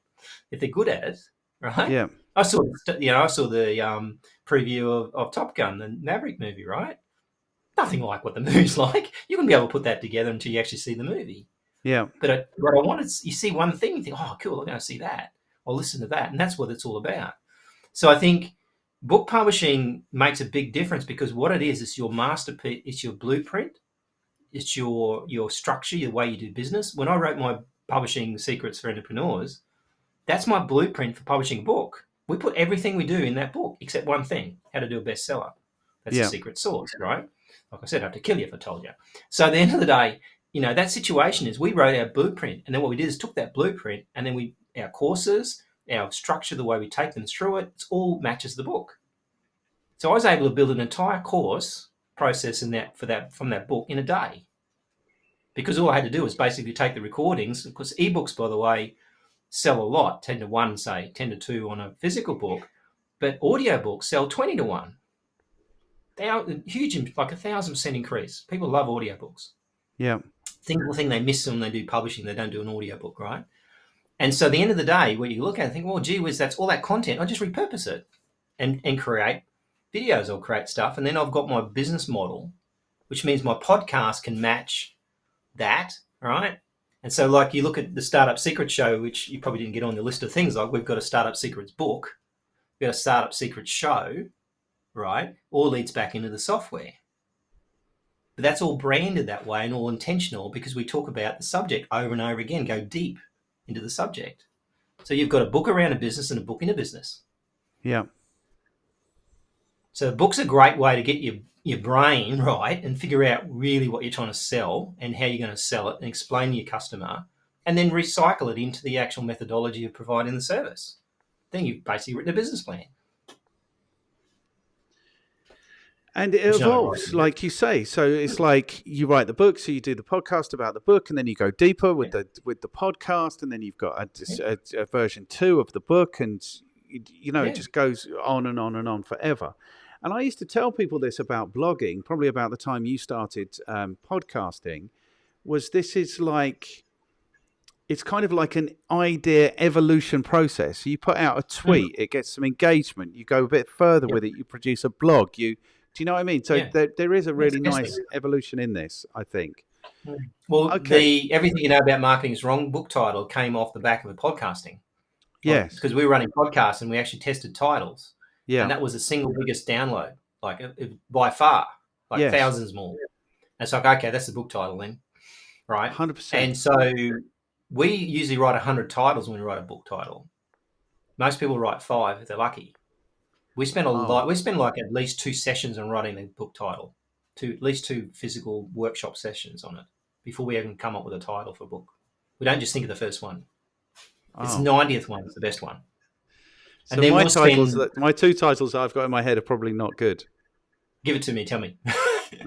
If they're good at it, right? Yeah. I saw the preview of Top Gun, the Maverick movie, right? Nothing like what the movie's like. You wouldn't be able to put that together until you actually see the movie. Yeah. But what I wanted, you see one thing, you think, oh, cool, I'm going to see that. I'll listen to that. And that's what it's all about. So I think book publishing makes a big difference because what it is, it's your masterpiece, it's your blueprint, it's your structure, your way you do business. When I wrote my Publishing Secrets for Entrepreneurs, that's my blueprint for publishing a book. We put everything we do in that book except one thing, how to do a bestseller. That's the secret sauce, right? Like I said, I have to kill you if I told you. So at the end of the day, you know, that situation is we wrote our blueprint. And then what we did is took that blueprint and then our courses, our structure, the way we take them through it, it's all matches the book. So I was able to build an entire course process from that book in a day. because all I had to do was basically take the recordings. Of course, ebooks, by the way, sell a lot, 10 to 1, say, 10 to 2 on a physical book, but audiobooks sell 20 to 1. They are huge, like 1,000% increase. People love audiobooks. Yeah. People think they miss them when they do publishing, they don't do an audiobook, right? And so at the end of the day, when you look at it, think, well, gee whiz, that's all that content. I just repurpose it and create videos or create stuff. And then I've got my business model, which means my podcast can match that, right? And so like you look at the Startup Secrets show, which you probably didn't get on the list of things, like we've got a Startup Secrets book, we've got a Startup Secrets show, right? All leads back into the software. But that's all branded that way and all intentional because we talk about the subject over and over again, go deep into the subject. So you've got a book around a business and a book in a business. Yeah. So a book's a great way to get your brain right and figure out really what you're trying to sell and how you're going to sell it and explain to your customer and then recycle it into the actual methodology of providing the service. Then you've basically written a business plan. And it evolves, like you say. So it's like you write the book, so you do the podcast about the book, and then you go deeper with the podcast, and then you've got a version 2 of the book, and it just goes on and on and on forever. And I used to tell people this about blogging, probably about the time you started podcasting, was this is like, it's kind of like an idea evolution process. You put out a tweet, it gets some engagement. You go a bit further with it. You produce a blog. Do you know what I mean? So there is a really nice evolution in this, I think. Well, the Everything You Know About Marketing is Wrong book title came off the back of the podcasting. Yes. Because we were running podcasts and we actually tested titles. Yeah. And that was the single biggest download, like by far, thousands more. And it's like, okay, that's the book title then, right? 100%. And so we usually write 100 titles when we write a book title. Most people write 5 if they're lucky. We spend a lot. We spend like at least 2 sessions on writing the book title, at least 2 physical workshop sessions on it before we even come up with a title for a book. We don't just think of the first one. It's 90th one is the best one. So and then my 2 titles that I've got in my head are probably not good. Give it to me. Tell me.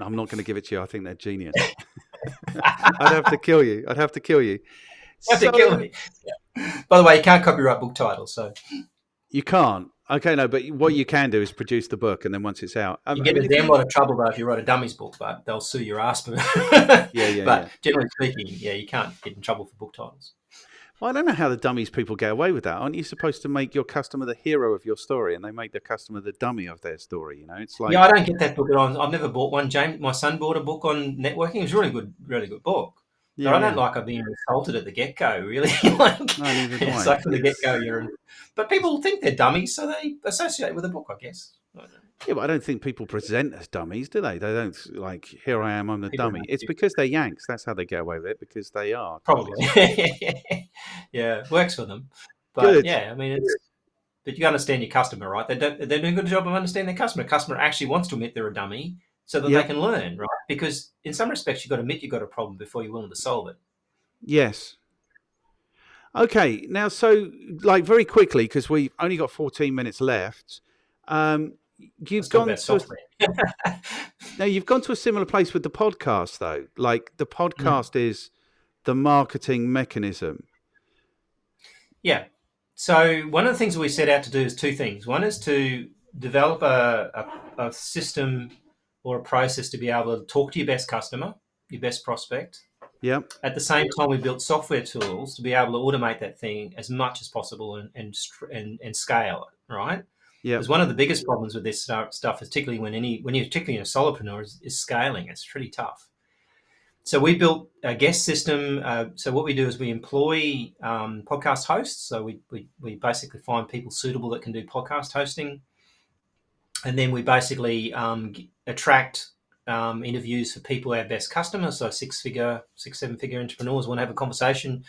I'm not going to give it to you. I think they're genius. I'd have to kill you. You have to kill me. Yeah. By the way, you can't copyright book titles, so you can't. Okay, no, but what you can do is produce the book, and then once it's out, you get a damn lot of trouble though if you write a dummies book, but they'll sue your ass for it. But generally speaking, you can't get in trouble for book titles. Well, I don't know how the dummies people get away with that. Aren't you supposed to make your customer the hero of your story, and they make the customer the dummy of their story? It's like I don't get that book at all. I've never bought one. James, my son, bought a book on networking. It was a really good book. But I don't like I've been insulted at the get-go, really. It's like from the get-go, but people think they're dummies, so they associate with a book, I guess. Yeah, but I don't think people present as dummies, do they? They don't like, here I am, I'm the dummy. It's because they're Yanks. That's how they get away with it, because they are. Probably. Yeah, works for them. But good. Yeah, I mean, but you understand your customer, right? They're doing a good job of understanding their customer. The customer actually wants to admit they're a dummy, so that they can learn, right? Because in some respects, you've got to admit you've got a problem before you're willing to solve it. Yes. Okay. Now, so like very quickly, because we've only got 14 minutes left. You've gone to a similar place with the podcast, though. Like the podcast is the marketing mechanism. Yeah. So one of the things we set out to do is 2 things. One is to develop a system or a process to be able to talk to your best customer, your best prospect. Yeah. At the same time, we built software tools to be able to automate that thing as much as possible and scale it, right? Yeah. Because one of the biggest problems with this stuff, particularly when you're particularly a solopreneur, is scaling. It's pretty tough. So we built a guest system. So what we do is we employ podcast hosts. So we basically find people suitable that can do podcast hosting. And then we basically attract interviews for people, our best customers. So 7-figure entrepreneurs want to have a conversation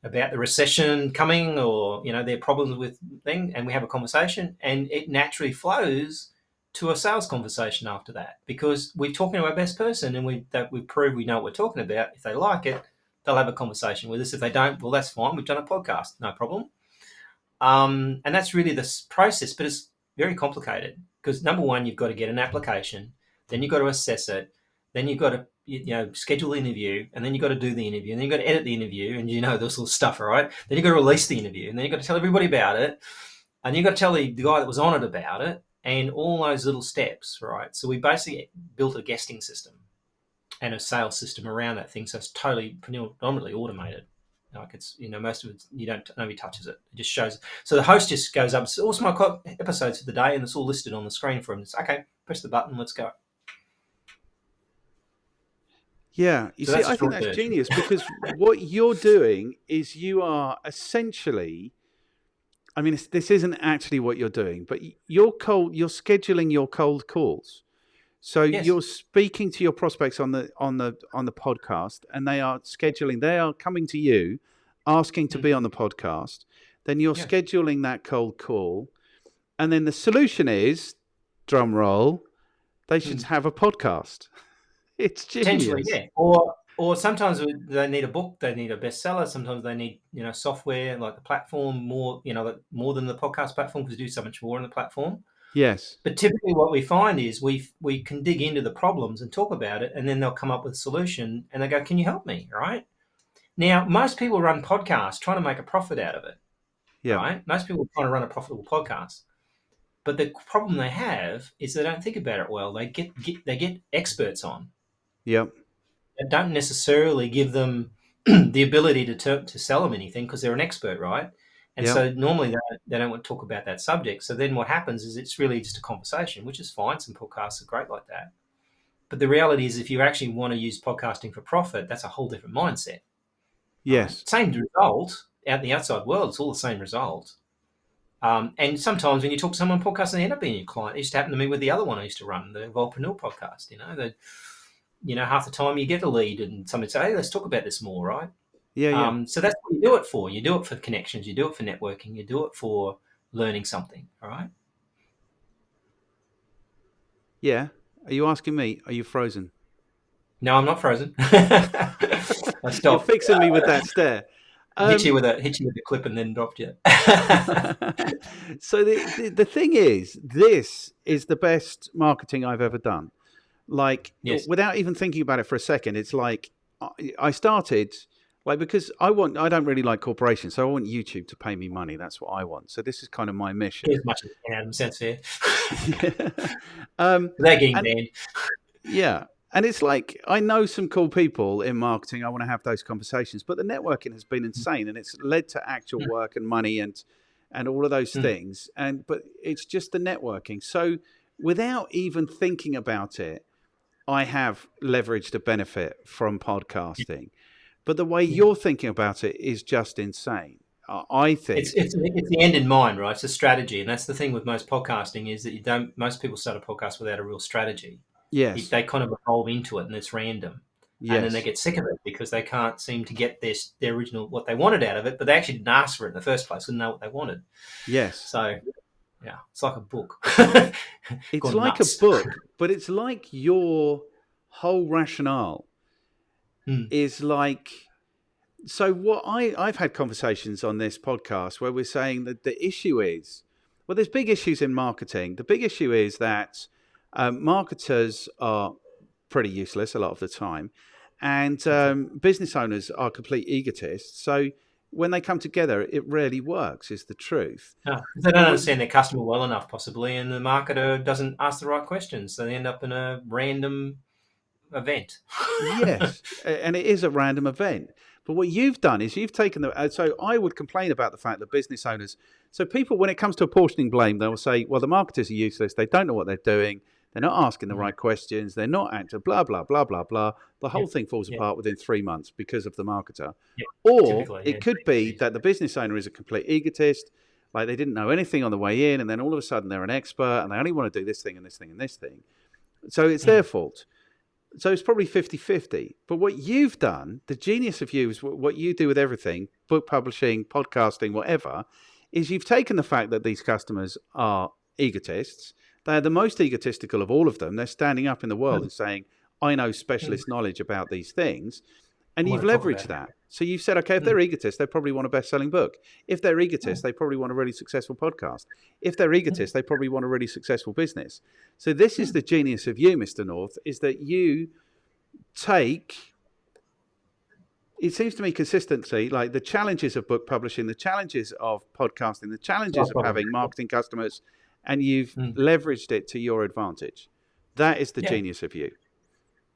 about the recession coming or, their problems with things. And we have a conversation and it naturally flows to a sales conversation after that, because we're talking to our best person and we prove we know what we're talking about. If they like it, they'll have a conversation with us. If they don't, well, that's fine. We've done a podcast, no problem. And that's really this process, but it's very complicated because number one, you've got to get an application, then you've got to assess it, then you've got to schedule the interview, and then you've got to do the interview, and then you've got to edit the interview, and this little stuff, right? Then you've got to release the interview, and then you've got to tell everybody about it, and you've got to tell the guy that was on it about it, and all those little steps, right? So we basically built a guesting system and a sales system around that thing, so it's totally predominantly automated. Like it's, most of it, nobody touches it. It just shows. So the host just goes up, "What's my episodes for the day?" And it's all listed on the screen for him. It's okay, press the button, let's go. Yeah, you see, I think that's genius, because what you're doing is you are essentially, I mean, this isn't actually what you're doing, but you're scheduling your cold calls. So you're speaking to your prospects on the podcast, and they are coming to you, asking to be on the podcast. Then you're scheduling that cold call, and then the solution is, drum roll, they should have a podcast. It's genius. Potentially, yeah. Or sometimes they need a book, they need a bestseller. Sometimes they need software like the platform more than the podcast platform, because we do so much more on the platform. Yes. But typically what we find is we can dig into the problems and talk about it, and then they'll come up with a solution, and they go, "Can you help me?" Right? Now, most people run podcasts trying to make a profit out of it. Yeah. Right? Most people are trying to run a profitable podcast. But the problem they have is they don't think about it well. They get experts on. Yep. They don't necessarily give them the ability to sell them anything, because they're an expert, right? And so normally they don't want to talk about that subject. So then what happens is it's really just a conversation, which is fine. Some podcasts are great like that. But the reality is, if you actually want to use podcasting for profit, that's a whole different mindset. Yes. Right? Same result out in the outside world. It's all the same result. And sometimes when you talk to someone on podcast, they end up being your client. It used to happen to me with the other one I used to run, the Solopreneur podcast. Half the time you get a lead and somebody say, "Hey, let's talk about this more," right? Yeah. So that's what you do it for. You do it for connections. You do it for networking. You do it for learning something. All right. Yeah. Are you asking me? Are you frozen? No, I'm not frozen. You're fixing me with that stare. Hit you with a clip and then dropped you. So the thing is, this is the best marketing I've ever done. Like, without even thinking about it for a second, it's like I started, like, because I don't really like corporations, so I want YouTube to pay me money. That's what I want. So this is kind of my mission. As much as you can, sounds fair. They're getting banned. Yeah. And it's like, I know some cool people in marketing. I want to have those conversations, but the networking has been insane, and it's led to actual work and money and all of those things. But it's just the networking. So without even thinking about it, I have leveraged a benefit from podcasting. But the way you're thinking about it is just insane. I think it's the end in mind, right? It's a strategy, and that's the thing with most podcasting is that most people start a podcast without a real strategy. Yes. They kind of evolve into it, and it's random. Yes. And then they get sick of it because they can't seem to get their original, what they wanted out of it, but they actually didn't ask for it in the first place, didn't know what they wanted. Yes. So, yeah, it's like a book. It's like a book, but it's like your whole rationale is like... So what I've had conversations on this podcast where we're saying that the issue is, well, there's big issues in marketing. The big issue is that marketers are pretty useless a lot of the time, and business owners are complete egotists. So when they come together, it rarely works, is the truth. No, they don't understand their customer well enough, possibly, and the marketer doesn't ask the right questions. So they end up in a random event. Yes, and it is a random event. But what you've done is you've taken so I would complain about the fact that business owners, so people, when it comes to apportioning blame, they'll say, well, the marketers are useless. They don't know what they're doing. They're not asking the right questions. They're not active, blah, blah, blah, blah, blah. The whole thing falls apart within 3 months because of the marketer. Or it could be that the business owner is a complete egotist. Like, they didn't know anything on the way in, and then all of a sudden they're an expert and they only want to do this thing and this thing and this thing. So it's their fault. So it's probably 50-50. But what you've done, the genius of you is what you do with everything, book publishing, podcasting, whatever, is you've taken the fact that these customers are egotists. They're the most egotistical of all of them. They're standing up in the world and saying, I know specialist knowledge about these things. And you've leveraged that. So you've said, okay, if they're egotists, they probably want a best-selling book. If they're egotists, they probably want a really successful podcast. If they're egotists, they probably want a really successful business. So this is the genius of you, Mr. North, is that you take, it seems to me consistently, like the challenges of book publishing, the challenges of podcasting, the No challenges of problem. having marketing customers, and you've Mm. leveraged it to your advantage. That is the Yeah. genius of you.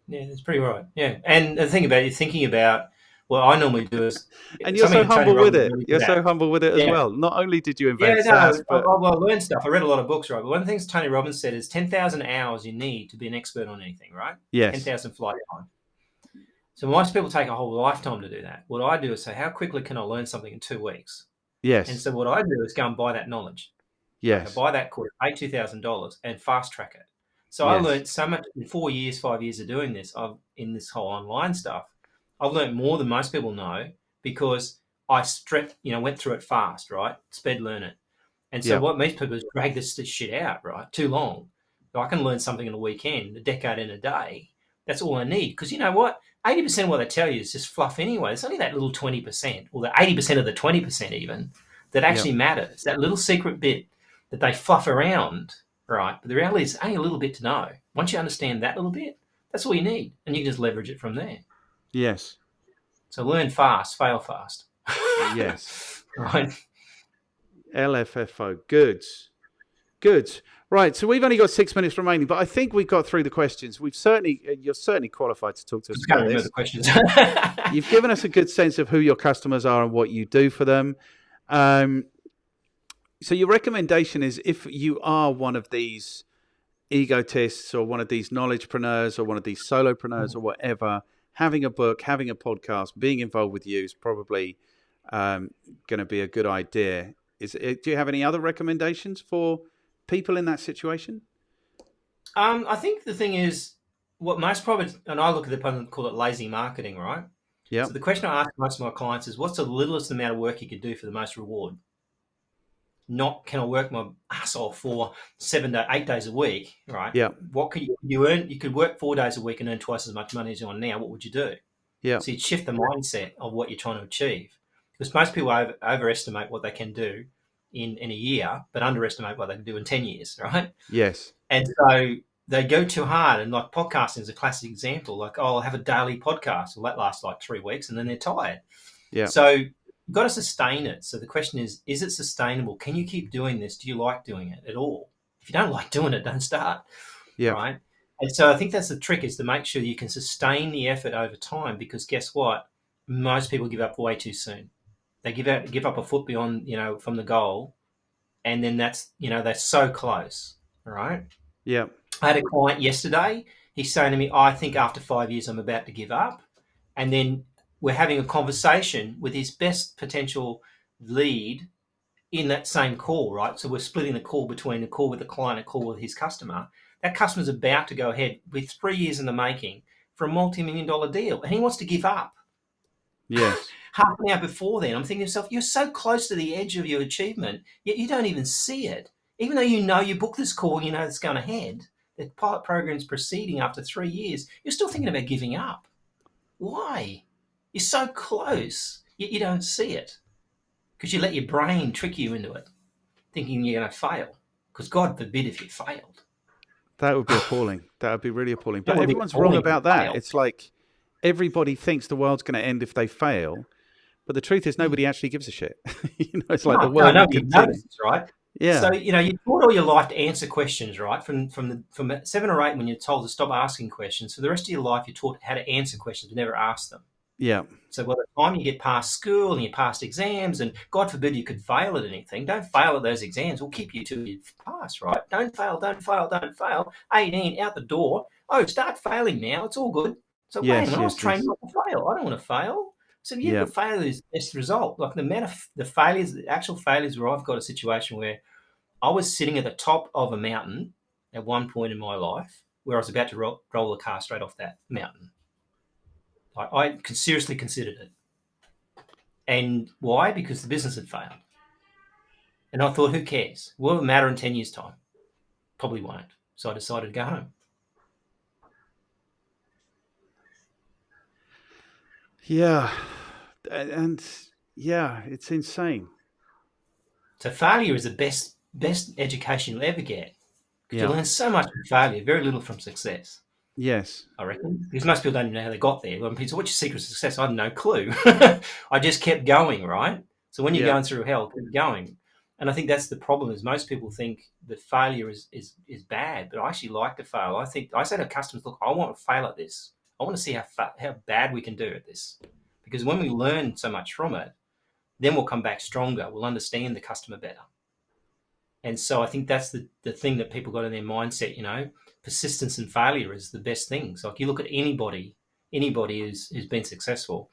Yeah, that's pretty right. Yeah. And the thing about you're thinking about what I normally do is And you're something so that Tony humble with Robbins is it. really You're good at. so humble with it as Yeah. well. Not only did you Yeah, invent no, I, SaaS, but I learned stuff. I read a lot of books, right? But one of the things Tony Robbins said is 10,000 hours you need to be an expert on anything, right? yes, 10,000 flight time. So most people take a whole lifetime to do that. What I do is say, how quickly can I learn something in 2 weeks? And yes, so what I do is go and buy that knowledge. Like I yes, buy that course, pay $2,000 and fast track it. So I yes, learned so much in 4 years, 5 years of doing this. In this whole online stuff, I've learned more than most people know because I went through it fast, right? Sped learn it. And so yeah, what most people is drag this shit out, right? Too long. So I can learn something in a weekend, a decade in a day. That's all I need. Because you know what? 80% of what they tell you is just fluff anyway. It's only that little 20%, or the 80% of the 20% even, that yeah, actually matters. That little secret bit that they fluff around, right? But the reality is only a little bit to know. Once you understand that little bit, that's all you need. And you can just leverage it from there. yes, So learn fast, fail fast. yes. Right? LFFO. Good. Good. Right. So we've only got 6 minutes remaining, but I think we've got through the questions. You're certainly qualified to talk to us Just can't about remember this. the questions. You've given us a good sense of who your customers are and what you do for them. So your recommendation is, if you are one of these egotists or one of these knowledgepreneurs or one of these solopreneurs or whatever, having a book, having a podcast, being involved with you is probably going to be a good idea. Do you have any other recommendations for people in that situation? I think the thing is, what most probably, and I look at it and call it lazy marketing, right? Yeah. So the question I ask most of my clients is, what's the littlest amount of work you could do for the most reward? Not can I work my ass off for 7 to 8 days a week, right? Yeah. What could you earn? You could work 4 days a week and earn twice as much money as you're on now. What would you do? Yeah. So you'd shift the mindset of what you're trying to achieve. Because most people overestimate what they can do in a year, but underestimate what they can do in 10 years, right? Yes. And so they go too hard. And like podcasting is a classic example. Like, oh, I'll have a daily podcast. Well, that lasts like 3 weeks and then they're tired. Yeah. So you've got to sustain it. So the question is it sustainable? Can you keep doing this? Do you like doing it at all? If you don't like doing it, don't start. Yeah. Right. And so I think that's the trick, is to make sure you can sustain the effort over time, because guess what? Most people give up way too soon. They give up a foot beyond, from the goal. And then they're so close. All right. Yeah. I had a client yesterday. He's saying to me, I think after 5 years, I'm about to give up. And then we're having a conversation with his best potential lead in that same call, right? So we're splitting the call between a call with the client and a call with his customer. That customer's about to go ahead with 3 years in the making for a multi-million-dollar deal, and he wants to give up. Yes. Half an hour before then, I'm thinking to myself, you're so close to the edge of your achievement, yet you don't even see it. Even though you booked this call, it's going ahead, the pilot program's proceeding after 3 years, you're still thinking about giving up. Why? You're so close, yet you don't see it, because you let your brain trick you into it, thinking you're going to fail, because God forbid if you failed. That would be appalling. That would be really appalling. That But would be everyone's wrong appalling about if you that. fail. It's like everybody thinks the world's going to end if they fail. But the truth is, nobody actually gives a shit. It's like the world will continue. Notices, right? Yeah. So you're taught all your life to answer questions, right? From 7 or 8, when you're told to stop asking questions, for the rest of your life, you're taught how to answer questions, but never ask them. Yeah. So by the time you get past school and you passed exams, and God forbid you could fail at anything, don't fail at those exams. We'll keep you till you pass, right? Don't fail, don't fail, don't fail. 18, out the door. Oh, start failing now. It's all good. So Yes, I was yes, trained yes. not to fail. I don't want to fail. So Yeah. the failure is the best result. Like the failures, the actual failures, where I've got a situation where I was sitting at the top of a mountain at one point in my life, where I was about to roll the car straight off that mountain. I seriously considered it. And why? Because the business had failed. And I thought, who cares? Will it matter in 10 years' time? Probably won't. So I decided to go home. Yeah. And yeah, it's insane. So failure is the best education you'll ever get. Because Yeah. you learn so much from failure, very little from success. Yes. I reckon, because most people don't know how they got there. When people say, "What's your secret to success?" I had no clue. I just kept going, right? So when you're Yeah. going through hell, keep going. And I think that's the problem. Is most people think that failure is bad, but I actually like to fail. I think I say to customers, "Look, I want to fail at this. I want to see how bad we can do at this, because when we learn so much from it, then we'll come back stronger. We'll understand the customer better." And so I think that's the thing that people got in their mindset, persistence and failure is the best things. Like you look at anybody who's been successful,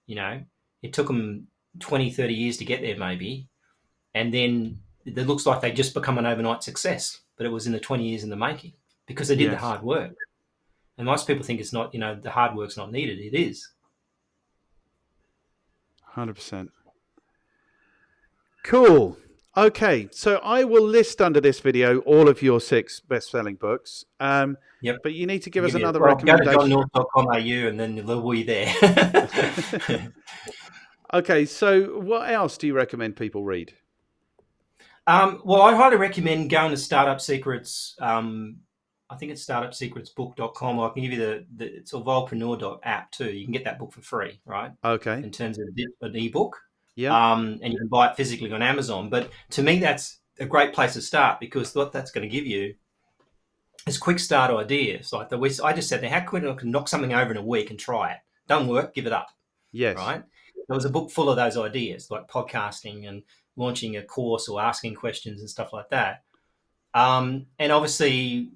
you know, it took them 20, 30 years to get there maybe. And then it looks like they just become an overnight success, but it was in the 20 years in the making because they did the Yes. hard work. And most people think it's not, the hard work's not needed. It is. 100%. Cool. Okay, so I will list under this video all of your 6 best-selling books. Yep. But you need to give us Go another to recommendation. johnnorth.com.au and then we'll be there. Okay, so what else do you recommend people read? Well, I highly recommend going to Startup Secrets. I think it's startupsecretsbook.com. I can give you it's a solopreneur.app too. You can get that book for free, right? Okay. In terms of an ebook. Yeah. And you can buy it physically on Amazon. But to me, that's a great place to start because what that's going to give you is quick start ideas. Like I just said, how quick I can knock something over in a week and try it. Doesn't work, give it up. Yes. Right? There was a book full of those ideas, like podcasting and launching a course or asking questions and stuff like that. And obviously,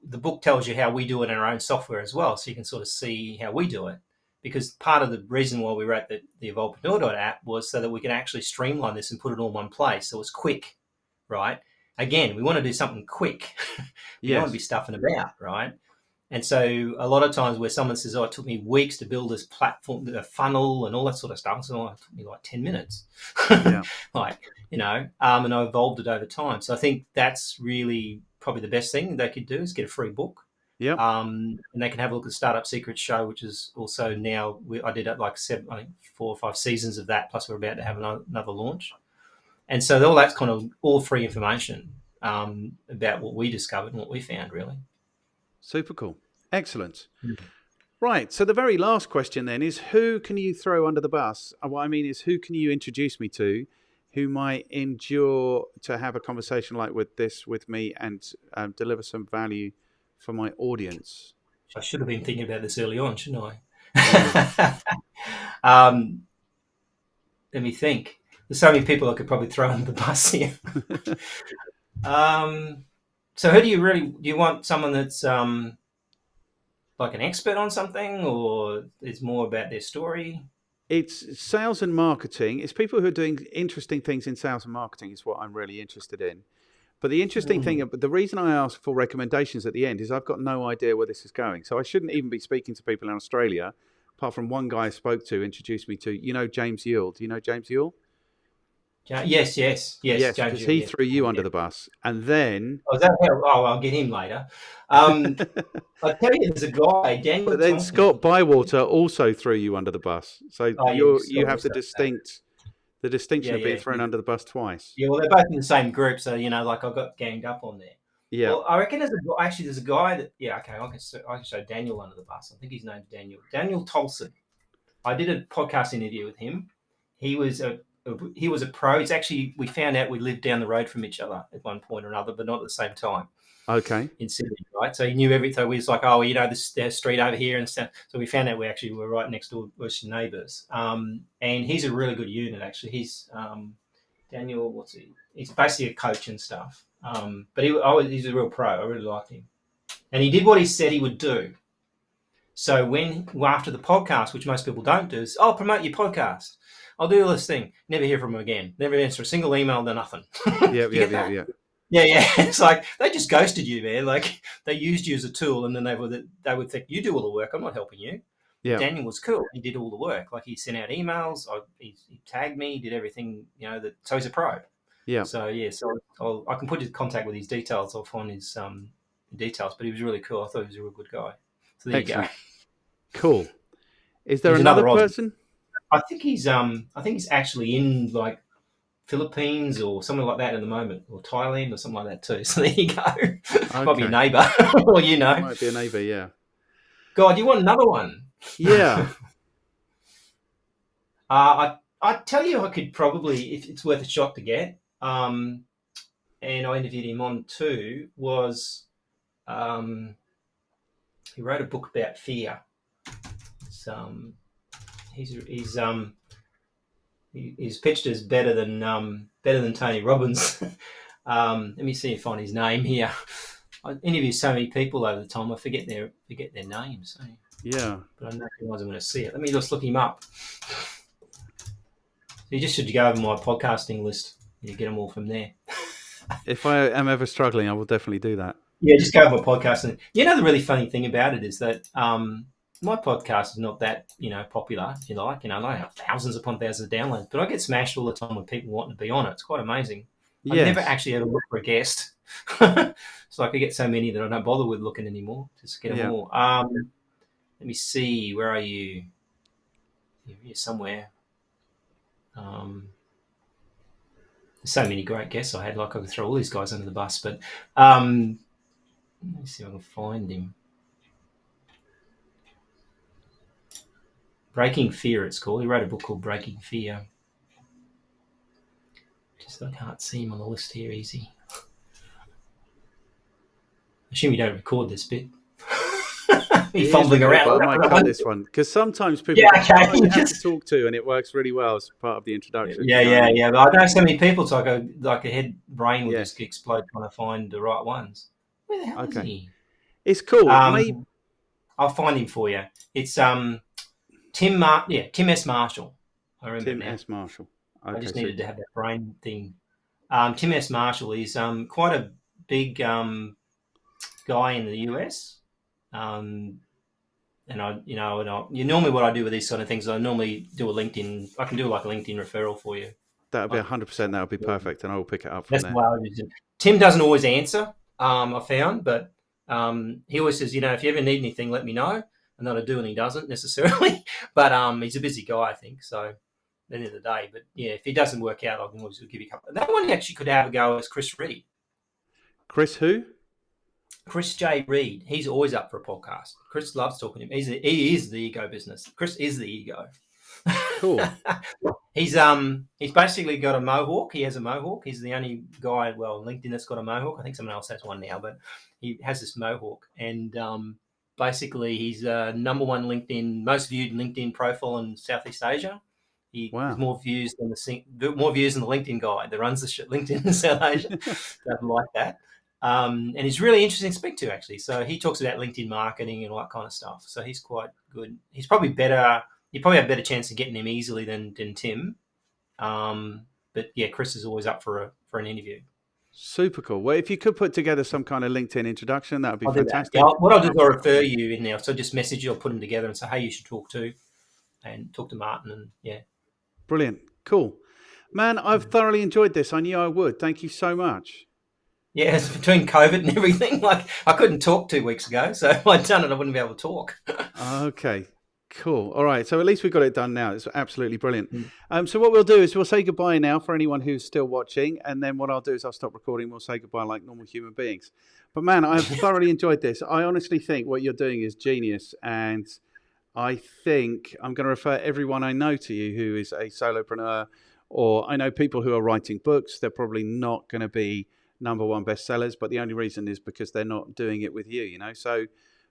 the book tells you how we do it in our own software as well, so you can sort of see how we do it. Because part of the reason why we wrote the Evolvepreneur app was so that we can actually streamline this and put it all in one place, so it's quick, right? Again, we want to do something quick. We don't want to be stuffing about, right? And so a lot of times where someone says, "Oh, it took me weeks to build this platform, a funnel and all that sort of stuff," so it took me like 10 minutes. Yeah. And I evolved it over time. So I think that's really probably the best thing they could do is get a free book. Yeah. And they can have a look at the Startup Secrets show, which is also now, I did like 4 or 5 seasons of that, plus we're about to have another launch. And so all that's kind of all free information about what we discovered and what we found, really. Super cool. Excellent. Mm-hmm. Right. So the very last question then is, who can you throw under the bus? What I mean is, who can you introduce me to who might endure to have a conversation like with me and deliver some value for my audience? I should have been thinking about this early on, shouldn't I? Let me think. There's so many people I could probably throw under the bus here. So who do you want someone that's like an expert on something, or it's more about their story? It's sales and marketing. It's people who are doing interesting things in sales and marketing is what I'm really interested in. But the interesting thing, the reason I ask for recommendations at the end is I've got no idea where this is going. So I shouldn't even be speaking to people in Australia, apart from one guy I spoke to, introduced me to, James Yule. Do you know James Yule? Yes, because he threw you under the bus, and then I'll get him later. I tell you, there's a guy, Daniel. But then Thompson. Scott Bywater also threw you under the bus, so you have the distinction of being thrown under the bus twice. Yeah, well, they're both in the same group, so like I got ganged up on there. Yeah, well, I reckon there's a guy that I can show Daniel under the bus. I think his name's Daniel Tolson. I did a podcast interview with him. He was a pro. It's actually, we found out we lived down the road from each other at one point or another, but not at the same time. Okay. In Sydney, right? So he knew everything. We was like, this street over here and stuff. So we found out we actually were right next door, worse neighbours. And he's a really good unit, actually. He's Daniel. What's he? He's basically a coach and stuff. But he's a real pro. I really liked him, and he did what he said he would do. So after the podcast, which most people don't do, is promote your podcast. I'll do this thing. Never hear from him again. Never answer a single email. No nothing. Yeah. Yeah. It's like they just ghosted you, man. Like they used you as a tool, and then they would think you do all the work. I'm not helping you. Yeah. Daniel was cool. He did all the work. Like he sent out emails. He tagged me. He did everything. So he's a pro. Yeah. So I can put his contact with his details. I'll find his details. But he was really cool. I thought he was a real good guy. So there Excellent. You go. Cool. Is there another person? I think he's actually in like Philippines or something like that at the moment, or Thailand or something like that too. So there you go. Okay. Might be a neighbour, or Might be a neighbour, yeah. God, you want another one? Yeah. I tell you, I could probably, if it's worth a shot to get. And I interviewed him on too. Was he wrote a book about fear? It's, he's pitched as better than Tony Robbins. Let me see if I find his name here. I interview so many people over the time, I forget their names. So. Yeah. But I know I'm going to see it. Let me just look him up. You just should go over my podcasting list. You get them all from there. If I am ever struggling, I will definitely do that. Yeah, just go over my podcast. And the really funny thing about it is that my podcast is not that popular. If you like, I have thousands upon thousands of downloads, but I get smashed all the time with people wanting to be on it. It's quite amazing. I've never actually ever looked for a guest. So I could get so many that I don't bother with looking anymore. Just get them all. Let me see. Where are you? You're here somewhere. There's so many great guests I had. Like I could throw all these guys under the bus, but let me see if I can find him. Breaking Fear, it's called. He wrote a book called Breaking Fear. Just I can't see him on the list here easy. I assume you don't record this bit. You're fumbling around. But I might cut this one because sometimes people you have to talk to, and it works really well as part of the introduction. Yeah. But I know so many people, so I go like a head brain will just explode trying to find the right ones. Where the hell is he? It's cool. I'll find him for you. It's Tim S. Marshall. I remember Tim now. S. Marshall. Okay, I just needed to have that brain thing. Tim S. Marshall is quite a big guy in the US. And normally what I do with these sort of things, I normally do a LinkedIn. I can do like a LinkedIn referral for you. That would be 100%. That would be perfect, and I will pick it up from That's there. Why I use it. Tim doesn't always answer. I found, but he always says, if you ever need anything, let me know. And that I do, and he doesn't necessarily. But he's a busy guy, I think. So at the end of the day, but yeah, if he doesn't work out, I can always give you a couple. That one actually could have a go as Chris Reed. Chris who? Chris J. Reed. He's always up for a podcast. Chris loves talking to him. He is the ego business. Chris is the ego. Cool. He's basically got a mohawk. He has a mohawk. He's the only guy, on LinkedIn that's got a mohawk. I think someone else has one now, but he has this mohawk. And basically he's number one most viewed LinkedIn profile in Southeast Asia. He has more views than the LinkedIn guy that runs the LinkedIn in South Asia. Doesn't like that. And he's really interesting to speak to, actually. So he talks about LinkedIn marketing and all that kind of stuff. So he's quite good. He's probably better. You probably have a better chance of getting him easily than Tim. But yeah, Chris is always up for an interview. Super cool. Well, if you could put together some kind of LinkedIn introduction, that would be fantastic. Yeah, what I'll do is I'll refer you in now. So just message you, I'll put them together and say, hey, you should talk to Martin. And yeah. Brilliant. Cool. Man, I've thoroughly enjoyed this. I knew I would. Thank you so much. Yeah, it's between COVID and everything. Like I couldn't talk 2 weeks ago, so if I'd done it, I wouldn't be able to talk. Okay, cool. All right, so at least we got it done now. It's absolutely brilliant. So what we'll do is we'll say goodbye now for anyone who's still watching, and then what I'll do is I'll stop recording. We'll say goodbye like normal human beings. But man, I've thoroughly enjoyed this. I honestly think what you're doing is genius, and I think I'm going to refer everyone I know to you who is a solopreneur, or I know people who are writing books. They're probably not going to be number one bestsellers, but the only reason is because they're not doing it with you, So,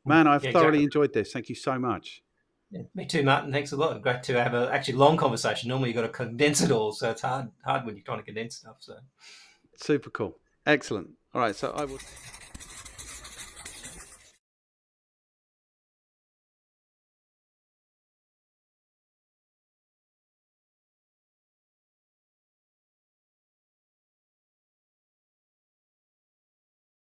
man, I've thoroughly enjoyed this. Thank you so much. Yeah, me too, Martin. Thanks a lot. Great to have a actually long conversation. Normally you've got to condense it all, so it's hard when you're trying to condense stuff. So super cool. Excellent. All right, so I will...